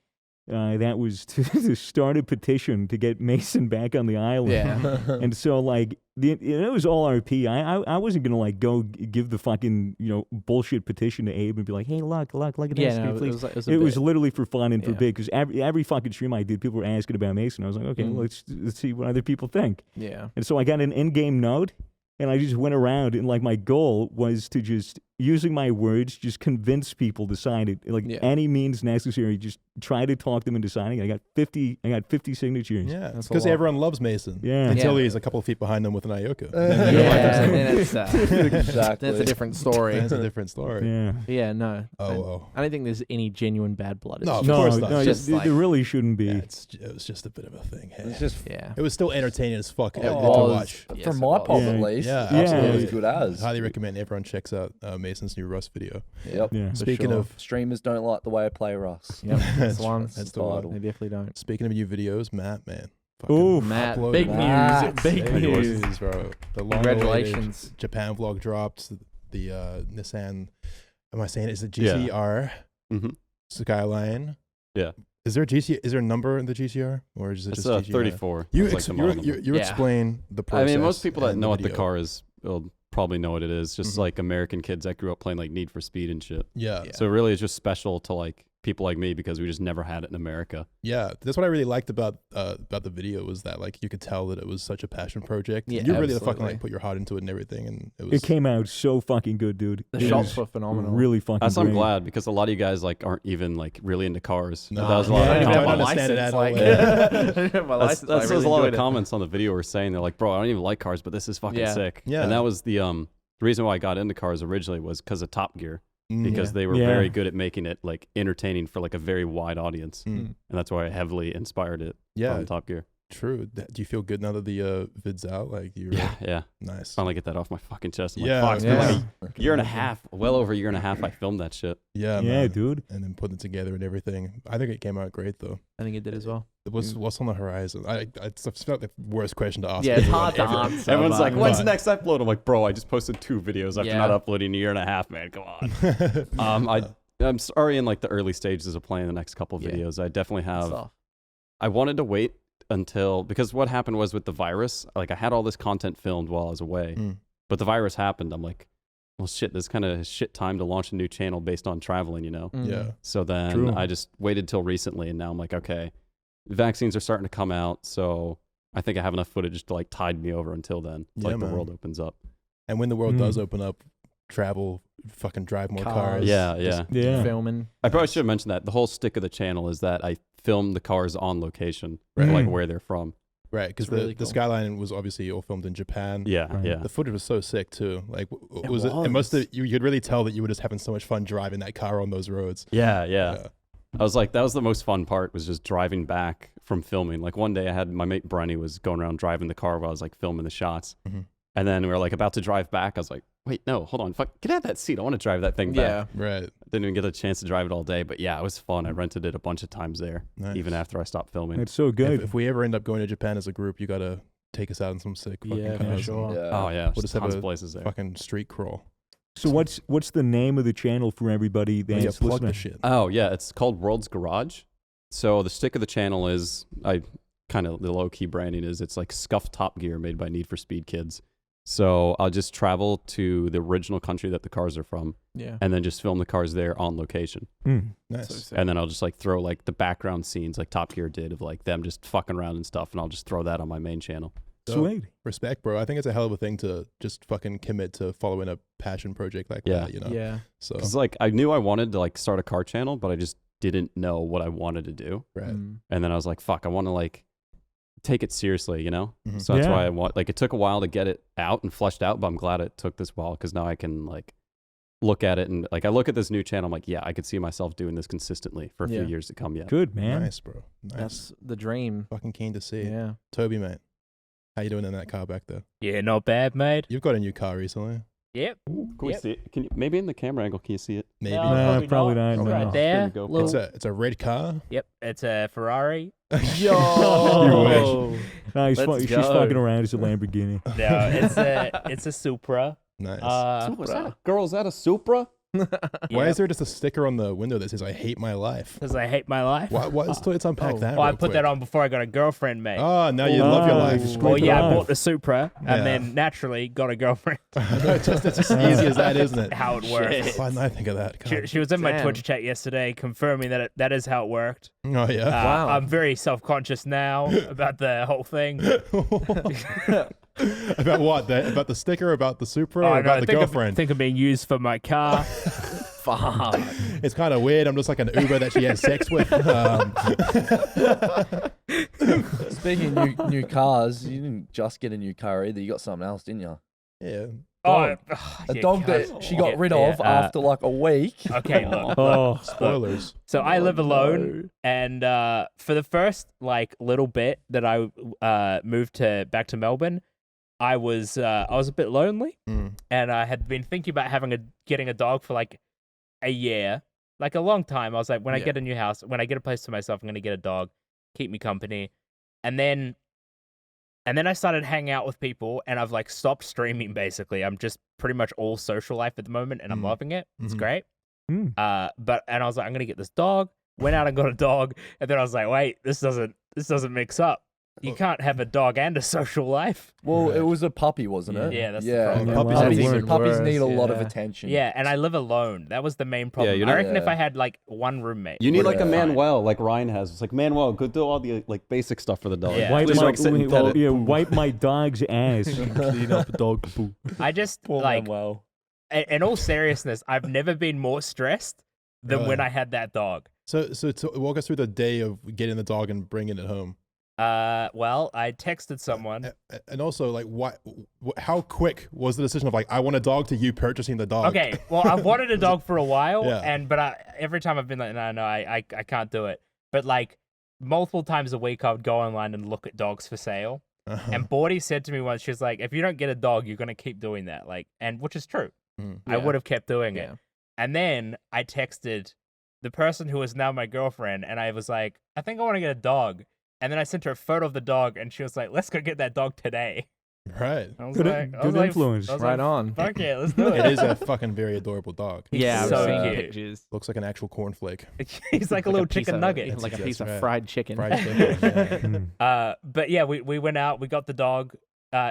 [SPEAKER 3] that was to start a petition to get Mason back on the island.
[SPEAKER 2] Yeah.
[SPEAKER 3] And so like it was all RP. I wasn't gonna like go give the fucking, you know, bullshit petition to Abe and be like, hey, look at this.
[SPEAKER 2] Yeah, no,
[SPEAKER 3] please.
[SPEAKER 2] it was
[SPEAKER 3] It was
[SPEAKER 2] bit.
[SPEAKER 3] literally for fun and for
[SPEAKER 2] Yeah.
[SPEAKER 3] big, because every fucking stream I did, people were asking about Mason. I was like, okay, let's see what other people think.
[SPEAKER 2] Yeah.
[SPEAKER 3] And so I got an in-game note, and I just went around, and like my goal was to just, using my words, just convince people to sign it. Like any means necessary, just try to talk them into signing. I got 50 signatures.
[SPEAKER 1] Yeah, it's because everyone loves Mason.
[SPEAKER 3] Yeah.
[SPEAKER 1] Until he's a couple of feet behind them with an Ioka.
[SPEAKER 2] Then it's
[SPEAKER 7] Exactly.
[SPEAKER 2] that's a different story.
[SPEAKER 1] That's a different story.
[SPEAKER 3] Yeah.
[SPEAKER 2] Yeah, no.
[SPEAKER 1] Oh.
[SPEAKER 2] I don't think there's any genuine bad blood. It's
[SPEAKER 1] No, of
[SPEAKER 2] just-
[SPEAKER 1] course not.
[SPEAKER 3] No,
[SPEAKER 1] It's
[SPEAKER 2] just like-
[SPEAKER 3] there really shouldn't be.
[SPEAKER 1] Yeah, it was just a bit of a thing. Hey.
[SPEAKER 7] It's just
[SPEAKER 2] yeah.
[SPEAKER 1] It was still entertaining as fuck to
[SPEAKER 7] was,
[SPEAKER 1] watch.
[SPEAKER 2] Yes,
[SPEAKER 7] from
[SPEAKER 2] it
[SPEAKER 7] my
[SPEAKER 2] was.
[SPEAKER 7] pop
[SPEAKER 3] Yeah.
[SPEAKER 7] at least.
[SPEAKER 1] Yeah,
[SPEAKER 7] Absolutely
[SPEAKER 3] yeah.
[SPEAKER 7] good as.
[SPEAKER 1] Highly recommend everyone checks out Mason's new Rust video.
[SPEAKER 7] Yep.
[SPEAKER 3] Yeah.
[SPEAKER 1] Speaking
[SPEAKER 2] sure.
[SPEAKER 1] of
[SPEAKER 7] Streamers don't like the way I play Rust.
[SPEAKER 2] Yep, that's the one.
[SPEAKER 1] that's
[SPEAKER 7] the
[SPEAKER 1] the
[SPEAKER 7] title.
[SPEAKER 1] one.
[SPEAKER 2] They definitely don't.
[SPEAKER 1] Speaking of new videos, Matt, man.
[SPEAKER 3] Oof.
[SPEAKER 2] Matt,
[SPEAKER 1] uploaded
[SPEAKER 2] big
[SPEAKER 7] Matt.
[SPEAKER 2] news. Big
[SPEAKER 1] Big
[SPEAKER 2] news.
[SPEAKER 1] news, bro. The
[SPEAKER 2] Congratulations.
[SPEAKER 1] Japan vlog dropped. The Nissan, am I saying it? Is it GCR
[SPEAKER 8] Mhm.
[SPEAKER 1] Skyline?
[SPEAKER 8] Yeah.
[SPEAKER 1] Is there a number in the GCR, or is it
[SPEAKER 8] It's
[SPEAKER 1] just GCR?
[SPEAKER 8] 34.
[SPEAKER 1] You
[SPEAKER 8] It's like the model number.
[SPEAKER 1] you
[SPEAKER 2] Yeah.
[SPEAKER 1] explain the
[SPEAKER 8] I
[SPEAKER 1] process.
[SPEAKER 8] mean, most people that
[SPEAKER 1] and
[SPEAKER 8] know what the
[SPEAKER 1] video.
[SPEAKER 8] car is will probably know what it is. Just
[SPEAKER 1] Mhm.
[SPEAKER 8] like American kids that grew up playing like Need for Speed and shit.
[SPEAKER 1] Yeah.
[SPEAKER 8] So really, it's just special to like people like me because we just never had it in America.
[SPEAKER 1] Yeah, that's what I really liked about the video was that like you could tell that it was such a passion project.
[SPEAKER 2] Yeah,
[SPEAKER 1] And you really fucking
[SPEAKER 2] absolutely.
[SPEAKER 1] like put your heart into it and everything, and it was
[SPEAKER 3] It came out so fucking good, dude.
[SPEAKER 2] The
[SPEAKER 3] It
[SPEAKER 2] shots
[SPEAKER 3] was
[SPEAKER 2] were phenomenal.
[SPEAKER 3] Really fucking
[SPEAKER 8] That's I'm
[SPEAKER 3] great.
[SPEAKER 8] glad because a lot of you guys like aren't even like really into cars.
[SPEAKER 1] No.
[SPEAKER 8] That was a lot
[SPEAKER 1] Yeah,
[SPEAKER 8] of
[SPEAKER 1] I don't
[SPEAKER 8] comments.
[SPEAKER 1] even understand it at all.
[SPEAKER 2] Like,
[SPEAKER 1] Yeah.
[SPEAKER 2] I don't have my license.
[SPEAKER 8] That's
[SPEAKER 2] I really
[SPEAKER 8] a lot of
[SPEAKER 2] enjoyed it.
[SPEAKER 8] comments on the video were saying they're like, bro, I don't even like cars, but this is fucking
[SPEAKER 2] Yeah.
[SPEAKER 8] sick.
[SPEAKER 1] Yeah.
[SPEAKER 8] And that was the reason why I got into cars originally was because of Top Gear. Because
[SPEAKER 1] yeah.
[SPEAKER 8] they were
[SPEAKER 3] Yeah.
[SPEAKER 8] very good at making it like entertaining for like a very wide audience,
[SPEAKER 1] Mm.
[SPEAKER 8] and that's why I heavily inspired it
[SPEAKER 1] Yeah,
[SPEAKER 8] from Top Gear.
[SPEAKER 1] true. Do you feel good now that the vid's out? Like you
[SPEAKER 8] Yeah.
[SPEAKER 1] nice.
[SPEAKER 8] Finally get that off my fucking chest. I'm
[SPEAKER 1] Yeah,
[SPEAKER 8] like, fuck, it's been
[SPEAKER 2] yeah.
[SPEAKER 8] like a year and a half, well over a year and a half. I filmed that shit.
[SPEAKER 1] Yeah,
[SPEAKER 3] Yeah,
[SPEAKER 1] man.
[SPEAKER 3] dude.
[SPEAKER 1] And then putting it together and everything. I think it came out great though.
[SPEAKER 2] I think it did as well.
[SPEAKER 1] What's on the horizon? It's not the worst question to ask.
[SPEAKER 2] Yeah, it's
[SPEAKER 1] everyone
[SPEAKER 2] hard to
[SPEAKER 1] ever.
[SPEAKER 2] answer.
[SPEAKER 8] Everyone's like,
[SPEAKER 2] but-
[SPEAKER 8] when's the next upload? I'm like, bro, I just posted 2 videos after
[SPEAKER 2] Yeah.
[SPEAKER 8] not uploading a year and a half, man. Come on. I'm already in like the early stages of playing the next couple of
[SPEAKER 2] Yeah.
[SPEAKER 8] videos. I definitely have.
[SPEAKER 2] stuff.
[SPEAKER 8] I wanted to wait until because what happened was with the virus, like I had all this content filmed while I was away,
[SPEAKER 1] Mm.
[SPEAKER 8] but the virus happened. I'm like, well, shit, this kind of shit time to launch a new channel based on traveling, you know?
[SPEAKER 2] Mm.
[SPEAKER 1] Yeah.
[SPEAKER 8] So then
[SPEAKER 3] True.
[SPEAKER 8] I just waited till recently, and now I'm like, okay, vaccines are starting to come out, so I think I have enough footage to like tide me over until then,
[SPEAKER 1] Yeah,
[SPEAKER 8] like the
[SPEAKER 1] man.
[SPEAKER 8] world opens up.
[SPEAKER 1] And when the world
[SPEAKER 3] Mm.
[SPEAKER 1] does open up, travel, fucking drive more cars.
[SPEAKER 8] Yeah,
[SPEAKER 1] just-
[SPEAKER 8] yeah.
[SPEAKER 3] Yeah.
[SPEAKER 2] Filming.
[SPEAKER 8] I probably should have mentioned that. The whole stick of the channel is that I film the cars on location,
[SPEAKER 1] Right.
[SPEAKER 8] like
[SPEAKER 3] Mm.
[SPEAKER 8] where they're from.
[SPEAKER 1] Right, because
[SPEAKER 2] It's really
[SPEAKER 1] the
[SPEAKER 2] cool.
[SPEAKER 1] Skyline was obviously all filmed in Japan.
[SPEAKER 8] Yeah,
[SPEAKER 3] Right.
[SPEAKER 8] yeah.
[SPEAKER 1] The footage was so sick too. Like,
[SPEAKER 2] It
[SPEAKER 1] was it? It must
[SPEAKER 2] was.
[SPEAKER 1] have. You could really tell that you were just having so much fun driving that car on those roads.
[SPEAKER 8] Yeah. I was like, that was the most fun part was just driving back from filming. Like one day I had my mate Brenny was going around driving the car while I was like filming the shots.
[SPEAKER 1] Mhm.
[SPEAKER 8] And then we were like about to drive back. I was like, wait, no, hold on. Fuck, get out of that seat. I want to drive that thing back.
[SPEAKER 2] Yeah.
[SPEAKER 1] Right.
[SPEAKER 8] Didn't even get a chance to drive it all day. But yeah, it was fun. I rented it a bunch of times there,
[SPEAKER 1] Nice.
[SPEAKER 8] even after I stopped filming.
[SPEAKER 3] That's so good.
[SPEAKER 1] If we ever end up going to Japan as a group, you gotta take us out in some sick fucking
[SPEAKER 2] Yeah, for
[SPEAKER 1] cars.
[SPEAKER 2] sure.
[SPEAKER 8] Oh, yeah.
[SPEAKER 1] We'll
[SPEAKER 8] Just
[SPEAKER 1] just have
[SPEAKER 8] tons
[SPEAKER 1] a
[SPEAKER 8] of places there.
[SPEAKER 1] Fucking street crawl.
[SPEAKER 3] So what's the name of the channel for everybody
[SPEAKER 1] Yeah,
[SPEAKER 3] that's
[SPEAKER 1] plug
[SPEAKER 3] listening?
[SPEAKER 1] the shit.
[SPEAKER 8] Oh, yeah. It's called World's Garage. So the stick of the channel is, the low key branding is it's like scuffed Top Gear made by Need for Speed kids. So I'll just travel to the original country that the cars are from
[SPEAKER 2] Yeah.
[SPEAKER 8] and then just film the cars there on location.
[SPEAKER 3] Mm.
[SPEAKER 1] Nice.
[SPEAKER 2] So sick.
[SPEAKER 8] And then I'll just like throw like the background scenes like Top Gear did of like them just fucking around and stuff. And I'll just throw that on my main channel.
[SPEAKER 1] Dope.
[SPEAKER 3] Sweet.
[SPEAKER 1] Respect, bro. I think it's a hell of a thing to just fucking commit to following a passion project like
[SPEAKER 8] Yeah.
[SPEAKER 1] that, you know?
[SPEAKER 2] Yeah.
[SPEAKER 1] So,
[SPEAKER 8] Cause like I knew I wanted to like start a car channel, but I just didn't know what I wanted to do.
[SPEAKER 1] right.
[SPEAKER 2] Mm.
[SPEAKER 8] And then I was like, fuck, I want to like take it seriously, you know?
[SPEAKER 1] Mhm.
[SPEAKER 8] So that's
[SPEAKER 3] Yeah.
[SPEAKER 8] why I want, like, it took a while to get it out and fleshed out, but I'm glad it took this while because now I can like look at it and like I look at this new channel, I'm like, yeah, I could see myself doing this consistently for a
[SPEAKER 2] Yeah.
[SPEAKER 8] few years to come yet.
[SPEAKER 3] Good, man.
[SPEAKER 1] Nice, bro. Nice.
[SPEAKER 2] That's the dream.
[SPEAKER 1] Fucking keen to see.
[SPEAKER 2] Yeah.
[SPEAKER 1] Toby, mate. How you doing in that car back there?
[SPEAKER 6] Yeah, not bad, mate.
[SPEAKER 1] You've got a new car recently.
[SPEAKER 6] Yep.
[SPEAKER 8] Can we
[SPEAKER 6] Yep.
[SPEAKER 8] see it? Can you, maybe in the camera angle, can you see it?
[SPEAKER 1] Maybe.
[SPEAKER 6] No,
[SPEAKER 3] Nah, probably not.
[SPEAKER 6] It's
[SPEAKER 3] No.
[SPEAKER 6] right
[SPEAKER 8] Oh,
[SPEAKER 6] there.
[SPEAKER 8] there we go.
[SPEAKER 6] Little-
[SPEAKER 1] It's a red car.
[SPEAKER 6] Yep, it's a Ferrari.
[SPEAKER 2] Yo.
[SPEAKER 3] Nah,
[SPEAKER 2] Let's
[SPEAKER 3] she's
[SPEAKER 2] go.
[SPEAKER 3] fucking around. It's a Lamborghini.
[SPEAKER 6] No, it's a Supra.
[SPEAKER 1] Nice.
[SPEAKER 8] Girl, is that a Supra?
[SPEAKER 1] Why is there just a sticker on the window that says "I hate my life"?
[SPEAKER 6] Because I hate my life.
[SPEAKER 1] Why? Let's unpack that.
[SPEAKER 6] Oh, I
[SPEAKER 1] real
[SPEAKER 6] put that
[SPEAKER 1] quick.
[SPEAKER 6] on before I got a girlfriend, mate.
[SPEAKER 1] Oh, now you love your life.
[SPEAKER 3] Nice.
[SPEAKER 6] well,
[SPEAKER 3] Great
[SPEAKER 6] yeah, I
[SPEAKER 3] drive.
[SPEAKER 6] bought the Supra
[SPEAKER 1] Yeah.
[SPEAKER 6] and then naturally got a girlfriend.
[SPEAKER 1] it's just easy as that, isn't it?
[SPEAKER 6] How it works.
[SPEAKER 1] Why didn't I think of that?
[SPEAKER 6] She was in my
[SPEAKER 2] Damn.
[SPEAKER 6] Twitch chat yesterday confirming that that is how it worked.
[SPEAKER 1] Oh yeah.
[SPEAKER 2] Wow.
[SPEAKER 6] I'm very self-conscious now about the whole thing.
[SPEAKER 1] About what? About the sticker? About the Supra?
[SPEAKER 6] Oh,
[SPEAKER 1] Or
[SPEAKER 6] no,
[SPEAKER 1] about the
[SPEAKER 6] think
[SPEAKER 1] girlfriend?
[SPEAKER 6] Of, think of being used for my car.
[SPEAKER 2] Fuck.
[SPEAKER 1] It's kind of weird. I'm just like an Uber that she has sex with.
[SPEAKER 7] Speaking of new cars, you didn't just get a new car either. You got something else, didn't you?
[SPEAKER 1] Yeah.
[SPEAKER 6] Oh,
[SPEAKER 7] A dog that she got rid of after like a week.
[SPEAKER 6] Okay, look.
[SPEAKER 3] Oh,
[SPEAKER 1] Spoilers.
[SPEAKER 6] So I live alone, and for the first like little bit that I moved back to Melbourne, I was a bit lonely, and I had been thinking about getting a dog for like a year, like a long time. I was like, when I get a new house, when I get a place to myself, I'm gonna get a dog, keep me company, and then I started hanging out with people, and I've like stopped streaming. Basically, I'm just pretty much all social life at the moment, and I'm loving it. It's great. And I was like, I'm gonna get this dog. Went out and got a dog, and then I was like, wait, this doesn't mix up. You can't have a dog and a social life.
[SPEAKER 7] Well, it was a puppy, wasn't it?
[SPEAKER 6] Yeah, that's the problem.
[SPEAKER 7] Puppies need a lot of attention.
[SPEAKER 6] Yeah, and I live alone. That was the main problem.
[SPEAKER 8] you're
[SPEAKER 6] I
[SPEAKER 8] not-
[SPEAKER 6] reckon if I had like one roommate,
[SPEAKER 8] You need like a
[SPEAKER 6] fine.
[SPEAKER 8] Manuel, like Ryan has. It's like Manuel, go do all the like basic stuff for the dog.
[SPEAKER 6] Yeah.
[SPEAKER 3] wipe,
[SPEAKER 8] Just
[SPEAKER 3] my,
[SPEAKER 8] like sit and pet it.
[SPEAKER 3] wipe my dog's ass.
[SPEAKER 1] Clean up the dog poo.
[SPEAKER 6] I just like, in all seriousness, I've never been more stressed than when I had that dog.
[SPEAKER 1] So walk us through the day of getting the dog and bringing it home.
[SPEAKER 6] Well, I texted someone.
[SPEAKER 1] And also, like, how quick was the decision of like, I want a dog to you purchasing the dog?
[SPEAKER 6] Okay, well, I've wanted a dog for a while,
[SPEAKER 1] Yeah.
[SPEAKER 6] but every time I've been like, no, I can't do it. But like multiple times a week, I would go online and look at dogs for sale. And Bordy said to me once, she's like, if you don't get a dog, you're gonna keep doing that. Like, and which is true. I would have kept doing it. And then I texted the person who is now my girlfriend, and I was like, I think I want to get a dog. And then I sent her a photo of the dog, and she was like, let's go get that dog today.
[SPEAKER 1] Right.
[SPEAKER 6] I was
[SPEAKER 3] Good,
[SPEAKER 6] like,
[SPEAKER 3] good influence.
[SPEAKER 2] Right on.
[SPEAKER 6] Fuck yeah, let's do
[SPEAKER 1] It
[SPEAKER 6] it.
[SPEAKER 1] is a fucking very adorable dog.
[SPEAKER 2] Yeah, I've
[SPEAKER 6] so
[SPEAKER 2] seen
[SPEAKER 6] cute.
[SPEAKER 2] pictures.
[SPEAKER 1] Looks like an actual cornflake.
[SPEAKER 6] He's like a little
[SPEAKER 2] piece
[SPEAKER 6] chicken
[SPEAKER 2] of-
[SPEAKER 6] nugget.
[SPEAKER 2] Like a
[SPEAKER 1] That's
[SPEAKER 2] piece of
[SPEAKER 1] right.
[SPEAKER 2] fried chicken.
[SPEAKER 1] Fried chicken. Yeah.
[SPEAKER 6] But yeah, we went out, we got the dog.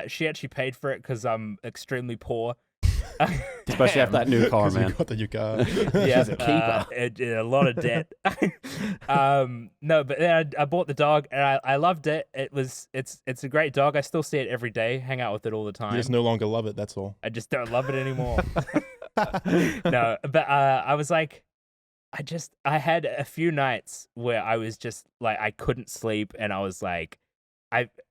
[SPEAKER 6] She actually paid for it because I'm extremely poor.
[SPEAKER 8] Especially after that new car,
[SPEAKER 1] 'Cause you
[SPEAKER 8] man.
[SPEAKER 1] got the new car.
[SPEAKER 6] Yeah,
[SPEAKER 2] She's a keeper.
[SPEAKER 6] A lot of debt. No, but then I bought the dog and I loved it. It's a great dog. I still see it every day, hang out with it all the
[SPEAKER 1] You
[SPEAKER 6] time.
[SPEAKER 1] just no longer love it. That's all.
[SPEAKER 6] I just don't love it anymore. No, but I was like, I had a few nights where I was just like, I couldn't sleep, and I was like,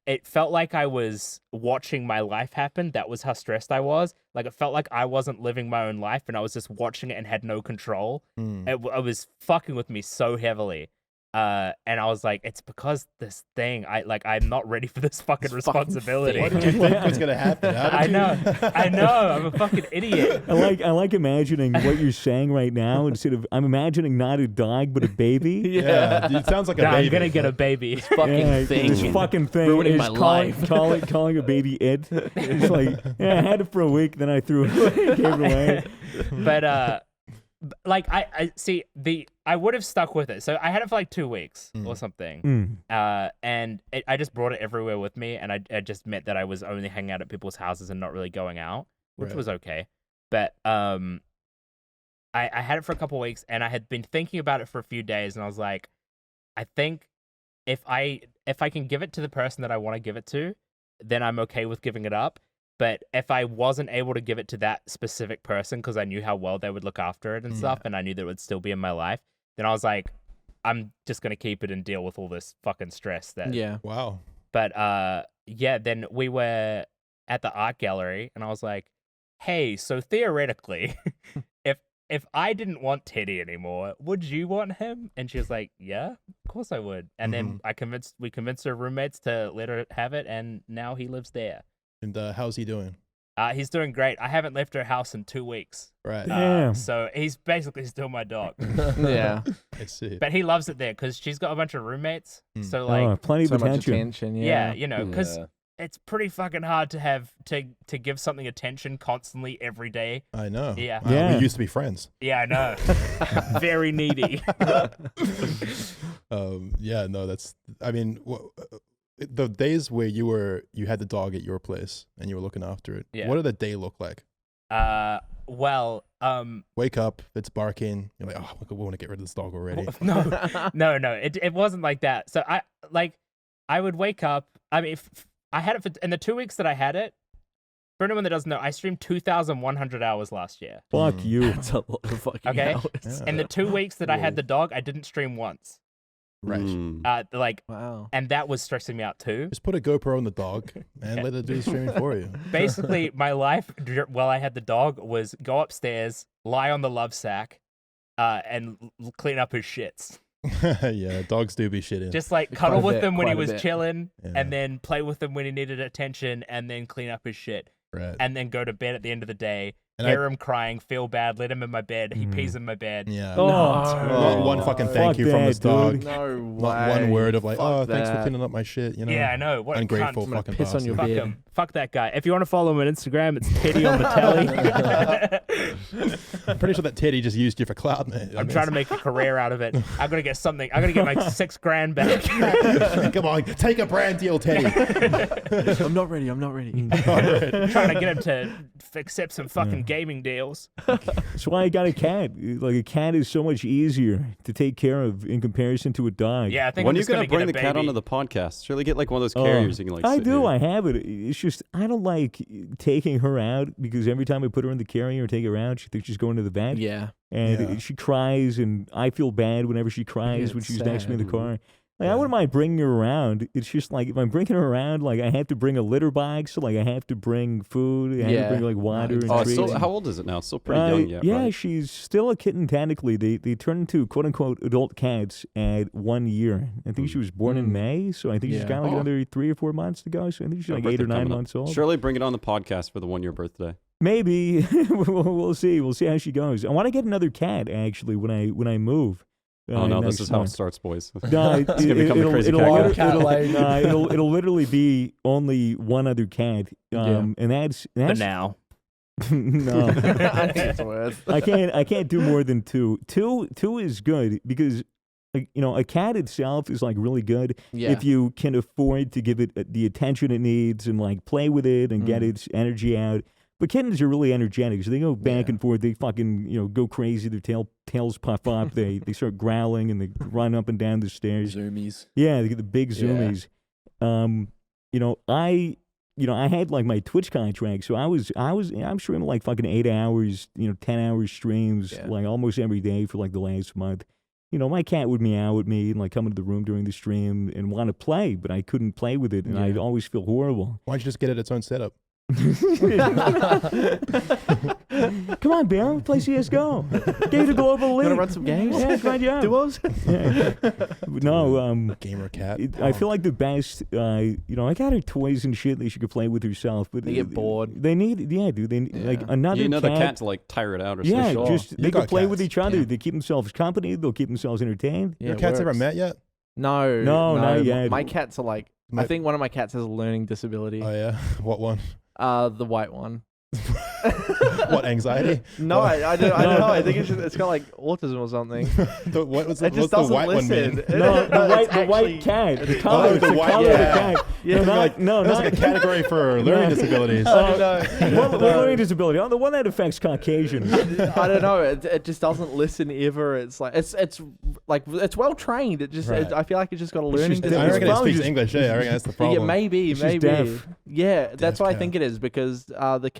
[SPEAKER 6] it felt like I was watching my life happen. That was how stressed I was. Like, it felt like I wasn't living my own life, and I was just watching it and had no control. It was fucking with me so heavily. And I was like, it's because this thing, I'm not ready for this fucking responsibility.
[SPEAKER 1] What did you think was gonna happen? How did
[SPEAKER 6] I know. I'm a fucking idiot.
[SPEAKER 3] I like imagining what you're saying right now. Instead of, I'm imagining not a dog but a baby.
[SPEAKER 1] Yeah, it sounds like a
[SPEAKER 6] Nah,
[SPEAKER 1] baby.
[SPEAKER 6] I'm gonna get a baby.
[SPEAKER 2] Fucking thing.
[SPEAKER 3] This fucking thing
[SPEAKER 2] Ruining
[SPEAKER 3] is
[SPEAKER 2] my life.
[SPEAKER 3] calling a baby it. It's like, yeah, I had it for a week, then I threw it away, gave it away.
[SPEAKER 6] But like I see I would have stuck with it. So I had it for like 2 weeks or something. And I just brought it everywhere with me, and it just meant that I was only hanging out at people's houses and not really going out, which
[SPEAKER 1] Right.
[SPEAKER 6] was okay. But I had it for a couple of weeks, and I had been thinking about it for a few days, and I was like, I think if I can give it to the person that I want to give it to, then I'm okay with giving it up. But if I wasn't able to give it to that specific person because I knew how well they would look after it and stuff, and I knew that it would still be in my life, then I was like, I'm just going to keep it and deal with all this fucking stress.
[SPEAKER 1] Wow.
[SPEAKER 6] But yeah, then we were at the art gallery, and I was like, hey, so theoretically, if I didn't want Teddy anymore, would you want him? And she was like, yeah, of course I would. And then we convinced her roommates to let her have it, and now he lives there.
[SPEAKER 1] And how's he doing?
[SPEAKER 6] He's doing great. I haven't left her house in 2 weeks.
[SPEAKER 1] Right.
[SPEAKER 3] Damn.
[SPEAKER 6] So he's basically still my dog.
[SPEAKER 2] Yeah.
[SPEAKER 1] I see.
[SPEAKER 6] But he loves it there because she's got a bunch of roommates. So like,
[SPEAKER 3] Oh, plenty
[SPEAKER 2] So
[SPEAKER 3] of
[SPEAKER 2] much
[SPEAKER 3] attention.
[SPEAKER 2] attention.
[SPEAKER 6] yeah,
[SPEAKER 2] Yeah.
[SPEAKER 6] you know, because it's pretty fucking hard to have to give something attention constantly every day.
[SPEAKER 1] I know.
[SPEAKER 6] Yeah.
[SPEAKER 1] Wow,
[SPEAKER 3] Yeah.
[SPEAKER 1] We used to be friends.
[SPEAKER 6] Yeah, I know. Very needy.
[SPEAKER 1] Yeah. No. That's. I mean, the days where you had the dog at your place and you were looking after it.
[SPEAKER 6] Yeah.
[SPEAKER 1] What did the day look like?
[SPEAKER 6] Well,
[SPEAKER 1] Wake up, it's barking. You're like, oh, we want to get rid of this dog already.
[SPEAKER 6] no, it wasn't like that. So I would wake up. I mean, I had it in the 2 weeks that I had it. For anyone that doesn't know, I streamed 2,100 hours last year.
[SPEAKER 3] Fuck you.
[SPEAKER 2] That's a lot of fucking
[SPEAKER 6] Okay.
[SPEAKER 2] hours.
[SPEAKER 6] In the 2 weeks that I had the dog, I didn't stream once.
[SPEAKER 1] Right.
[SPEAKER 2] Wow.
[SPEAKER 6] And that was stressing me out too.
[SPEAKER 1] Just put a GoPro on the dog and let it do the streaming for you.
[SPEAKER 6] Basically, my life while I had the dog was go upstairs, lie on the love sack, and clean up his shits.
[SPEAKER 1] Yeah, dogs do be shitting.
[SPEAKER 6] Just like cuddle with him when he
[SPEAKER 2] quite a
[SPEAKER 6] was
[SPEAKER 2] bit.
[SPEAKER 6] chilling,
[SPEAKER 1] Yeah.
[SPEAKER 6] and then play with him when he needed attention, and then clean up his shit,
[SPEAKER 1] Right.
[SPEAKER 6] and then go to bed at the end of the day.
[SPEAKER 1] And
[SPEAKER 6] Hear him crying, feel bad, let him in my bed. He pees in my bed.
[SPEAKER 1] Yeah.
[SPEAKER 3] Oh,
[SPEAKER 1] Not one fucking thank
[SPEAKER 3] Fuck
[SPEAKER 1] you from
[SPEAKER 3] that,
[SPEAKER 1] this dog.
[SPEAKER 3] dude.
[SPEAKER 2] No
[SPEAKER 1] Not one word of like, oh, thanks for
[SPEAKER 2] that.
[SPEAKER 1] cleaning up my shit. You know.
[SPEAKER 6] Yeah, I know. What a
[SPEAKER 1] Ungrateful
[SPEAKER 6] cunt.
[SPEAKER 1] fucking
[SPEAKER 2] piss on your
[SPEAKER 1] bastard.
[SPEAKER 6] Fuck
[SPEAKER 2] bed.
[SPEAKER 6] him. Fuck that guy. If you want to follow him on Instagram, it's Teddy on the telly.
[SPEAKER 1] I'm pretty sure that Teddy just used you for clout, mate.
[SPEAKER 6] I'm trying to make a career out of it. I'm gonna get something. I'm gonna get my $6,000 back.
[SPEAKER 1] Come on, take a brand deal, Teddy.
[SPEAKER 2] I'm not ready. I'm not ready.
[SPEAKER 6] Trying to get him to accept some fucking gaming deals.
[SPEAKER 3] That's why I got a cat. Like, a cat is so much easier to take care of in comparison to a dog.
[SPEAKER 6] Yeah, I think
[SPEAKER 8] When
[SPEAKER 6] I'm
[SPEAKER 8] are you
[SPEAKER 6] just gonna
[SPEAKER 8] bring
[SPEAKER 6] get
[SPEAKER 8] the
[SPEAKER 6] a
[SPEAKER 8] cat
[SPEAKER 6] baby.
[SPEAKER 8] onto the podcast? Surely get like one of those carriers you can like.
[SPEAKER 3] I
[SPEAKER 8] sit
[SPEAKER 3] do.
[SPEAKER 8] here.
[SPEAKER 3] I have it. It's just I don't like taking her out because every time I put her in the carrier or take her out, she thinks she's going to the vet.
[SPEAKER 2] Yeah.
[SPEAKER 3] And
[SPEAKER 1] Yeah.
[SPEAKER 3] she cries, and I feel bad whenever she cries
[SPEAKER 2] Yeah,
[SPEAKER 3] when
[SPEAKER 2] it's
[SPEAKER 3] she's next to me in the
[SPEAKER 2] sad.
[SPEAKER 3] car. Like, I wouldn't mind bringing her around. It's just like if I'm bringing her around, like I have to bring a litter box, so like I have to bring food, I have
[SPEAKER 2] Yeah.
[SPEAKER 3] to bring like water and
[SPEAKER 8] Oh,
[SPEAKER 3] treats.
[SPEAKER 8] so how old is it now? It's still pretty young yet,
[SPEAKER 3] yeah,
[SPEAKER 8] right?
[SPEAKER 3] she's still a kitten technically. They turn into quote unquote adult cats at 1 year. I think she was born in May, so I think she's
[SPEAKER 2] Yeah.
[SPEAKER 3] got like
[SPEAKER 8] Oh.
[SPEAKER 3] another 3 or 4 months to go. So I think she's
[SPEAKER 8] Her
[SPEAKER 3] like
[SPEAKER 8] birthday
[SPEAKER 3] 8 or 9
[SPEAKER 8] coming up.
[SPEAKER 3] months old.
[SPEAKER 8] Surely bring it on the podcast for the 1 year birthday.
[SPEAKER 3] Maybe we'll see. We'll see how she goes. I want to get another cat actually when I move.
[SPEAKER 8] Oh no, this
[SPEAKER 3] next
[SPEAKER 8] is how it
[SPEAKER 3] month.
[SPEAKER 8] starts, boys.
[SPEAKER 3] No,
[SPEAKER 8] It's gonna become the crazy cat
[SPEAKER 3] it'll,
[SPEAKER 8] guy.
[SPEAKER 3] it'll literally be only one other cat, and that's
[SPEAKER 6] But now.
[SPEAKER 3] no.
[SPEAKER 2] I think it's worth.
[SPEAKER 3] I can't do more than two. Two is good because like, a cat itself is like really good
[SPEAKER 2] Yeah.
[SPEAKER 3] if you can afford to give it the attention it needs and like play with it and get its energy out. But kittens are really energetic, so they go back and forth. They fucking go crazy. Their tails puff up. They start growling and they run up and down the stairs.
[SPEAKER 7] Zoomies.
[SPEAKER 3] Yeah, they get the big zoomies. I had like my Twitch contract, so I'm streaming like fucking 8 hours, 10-hour streams like almost every day for like the last month. My cat would meow at me and like come into the room during the stream and want to play, but I couldn't play with it, and I'd always feel horrible.
[SPEAKER 1] Why don't you just get it its own setup?
[SPEAKER 3] Come on, Bear, play CS:GO. Get the global league.
[SPEAKER 2] Gonna run some games?
[SPEAKER 3] Yeah, good job.
[SPEAKER 2] Duos?
[SPEAKER 3] Yeah. No,
[SPEAKER 1] Gamer cat.
[SPEAKER 3] I feel like the best, I got her toys and shit that she could play with herself, but
[SPEAKER 2] They get bored.
[SPEAKER 3] They need, dude. They like another
[SPEAKER 8] You need another
[SPEAKER 3] cat.
[SPEAKER 8] cat to like tire it out or
[SPEAKER 3] Yeah,
[SPEAKER 8] something.
[SPEAKER 3] just they
[SPEAKER 1] You
[SPEAKER 3] can
[SPEAKER 1] got
[SPEAKER 3] play with
[SPEAKER 1] cats.
[SPEAKER 3] each other.
[SPEAKER 2] Yeah.
[SPEAKER 3] They keep themselves company. They'll keep themselves entertained.
[SPEAKER 2] Yeah,
[SPEAKER 1] Your
[SPEAKER 2] it
[SPEAKER 1] cat's ever
[SPEAKER 2] works.
[SPEAKER 1] met yet?
[SPEAKER 2] No.
[SPEAKER 3] Not yet.
[SPEAKER 2] My cats are like. I think one of my cats has a learning disability.
[SPEAKER 1] Oh yeah. What one?
[SPEAKER 2] The white one.
[SPEAKER 1] What, anxiety?
[SPEAKER 2] No, I don't know. I think it's got like autism or something.
[SPEAKER 1] What was
[SPEAKER 2] It just
[SPEAKER 1] what's the
[SPEAKER 2] doesn't
[SPEAKER 1] white
[SPEAKER 2] listen.
[SPEAKER 1] one mean?
[SPEAKER 3] No, the
[SPEAKER 2] It's
[SPEAKER 3] white cat. The color.
[SPEAKER 1] Oh,
[SPEAKER 3] it's
[SPEAKER 1] the
[SPEAKER 3] the
[SPEAKER 1] white-
[SPEAKER 3] color
[SPEAKER 1] yeah.
[SPEAKER 3] of the cat.
[SPEAKER 2] Yeah.
[SPEAKER 3] No,
[SPEAKER 1] That's
[SPEAKER 3] not
[SPEAKER 1] like a category for learning disabilities.
[SPEAKER 3] what learning disability? Oh, the one that affects Caucasians.
[SPEAKER 2] I don't know. It just doesn't listen ever. It's like it's well trained. It just
[SPEAKER 1] Right.
[SPEAKER 2] I feel like it's just got a learning
[SPEAKER 3] just-
[SPEAKER 1] I
[SPEAKER 2] disability.
[SPEAKER 1] reckon it
[SPEAKER 3] probably
[SPEAKER 1] speaks
[SPEAKER 3] just-
[SPEAKER 1] English. Yeah, I reckon that's the
[SPEAKER 2] Yeah,
[SPEAKER 1] problem.
[SPEAKER 2] maybe.
[SPEAKER 3] It's just deaf.
[SPEAKER 2] Yeah, that's what I
[SPEAKER 1] cat.
[SPEAKER 2] think it is because the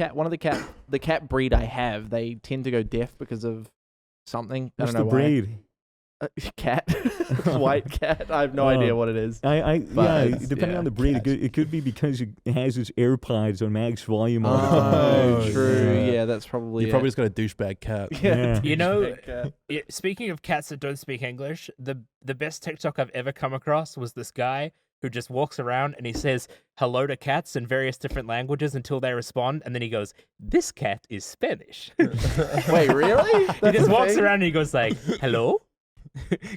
[SPEAKER 2] cat breed I have, they tend to go deaf because of something.
[SPEAKER 3] What's
[SPEAKER 2] I don't
[SPEAKER 3] the
[SPEAKER 2] know
[SPEAKER 3] breed?
[SPEAKER 2] why. Cat, white cat. I have no idea what it is.
[SPEAKER 3] Yeah,
[SPEAKER 2] But,
[SPEAKER 3] depending
[SPEAKER 2] yeah,
[SPEAKER 3] on the breed,
[SPEAKER 1] cats.
[SPEAKER 3] it could be because it has its AirPods on max volume all the
[SPEAKER 2] Oh,
[SPEAKER 3] time.
[SPEAKER 2] true.
[SPEAKER 3] Yeah.
[SPEAKER 2] Yeah, that's probably.
[SPEAKER 1] You
[SPEAKER 2] it.
[SPEAKER 1] probably just got a douchebag cat.
[SPEAKER 3] Yeah.
[SPEAKER 6] You know,
[SPEAKER 2] cat.
[SPEAKER 6] speaking of cats that don't speak English, the best TikTok I've ever come across was this guy who just walks around and he says hello to cats in various different languages until they respond, and then he goes, "This cat is Spanish."
[SPEAKER 2] Wait, really?
[SPEAKER 6] He just walks around and he goes like, "Hello,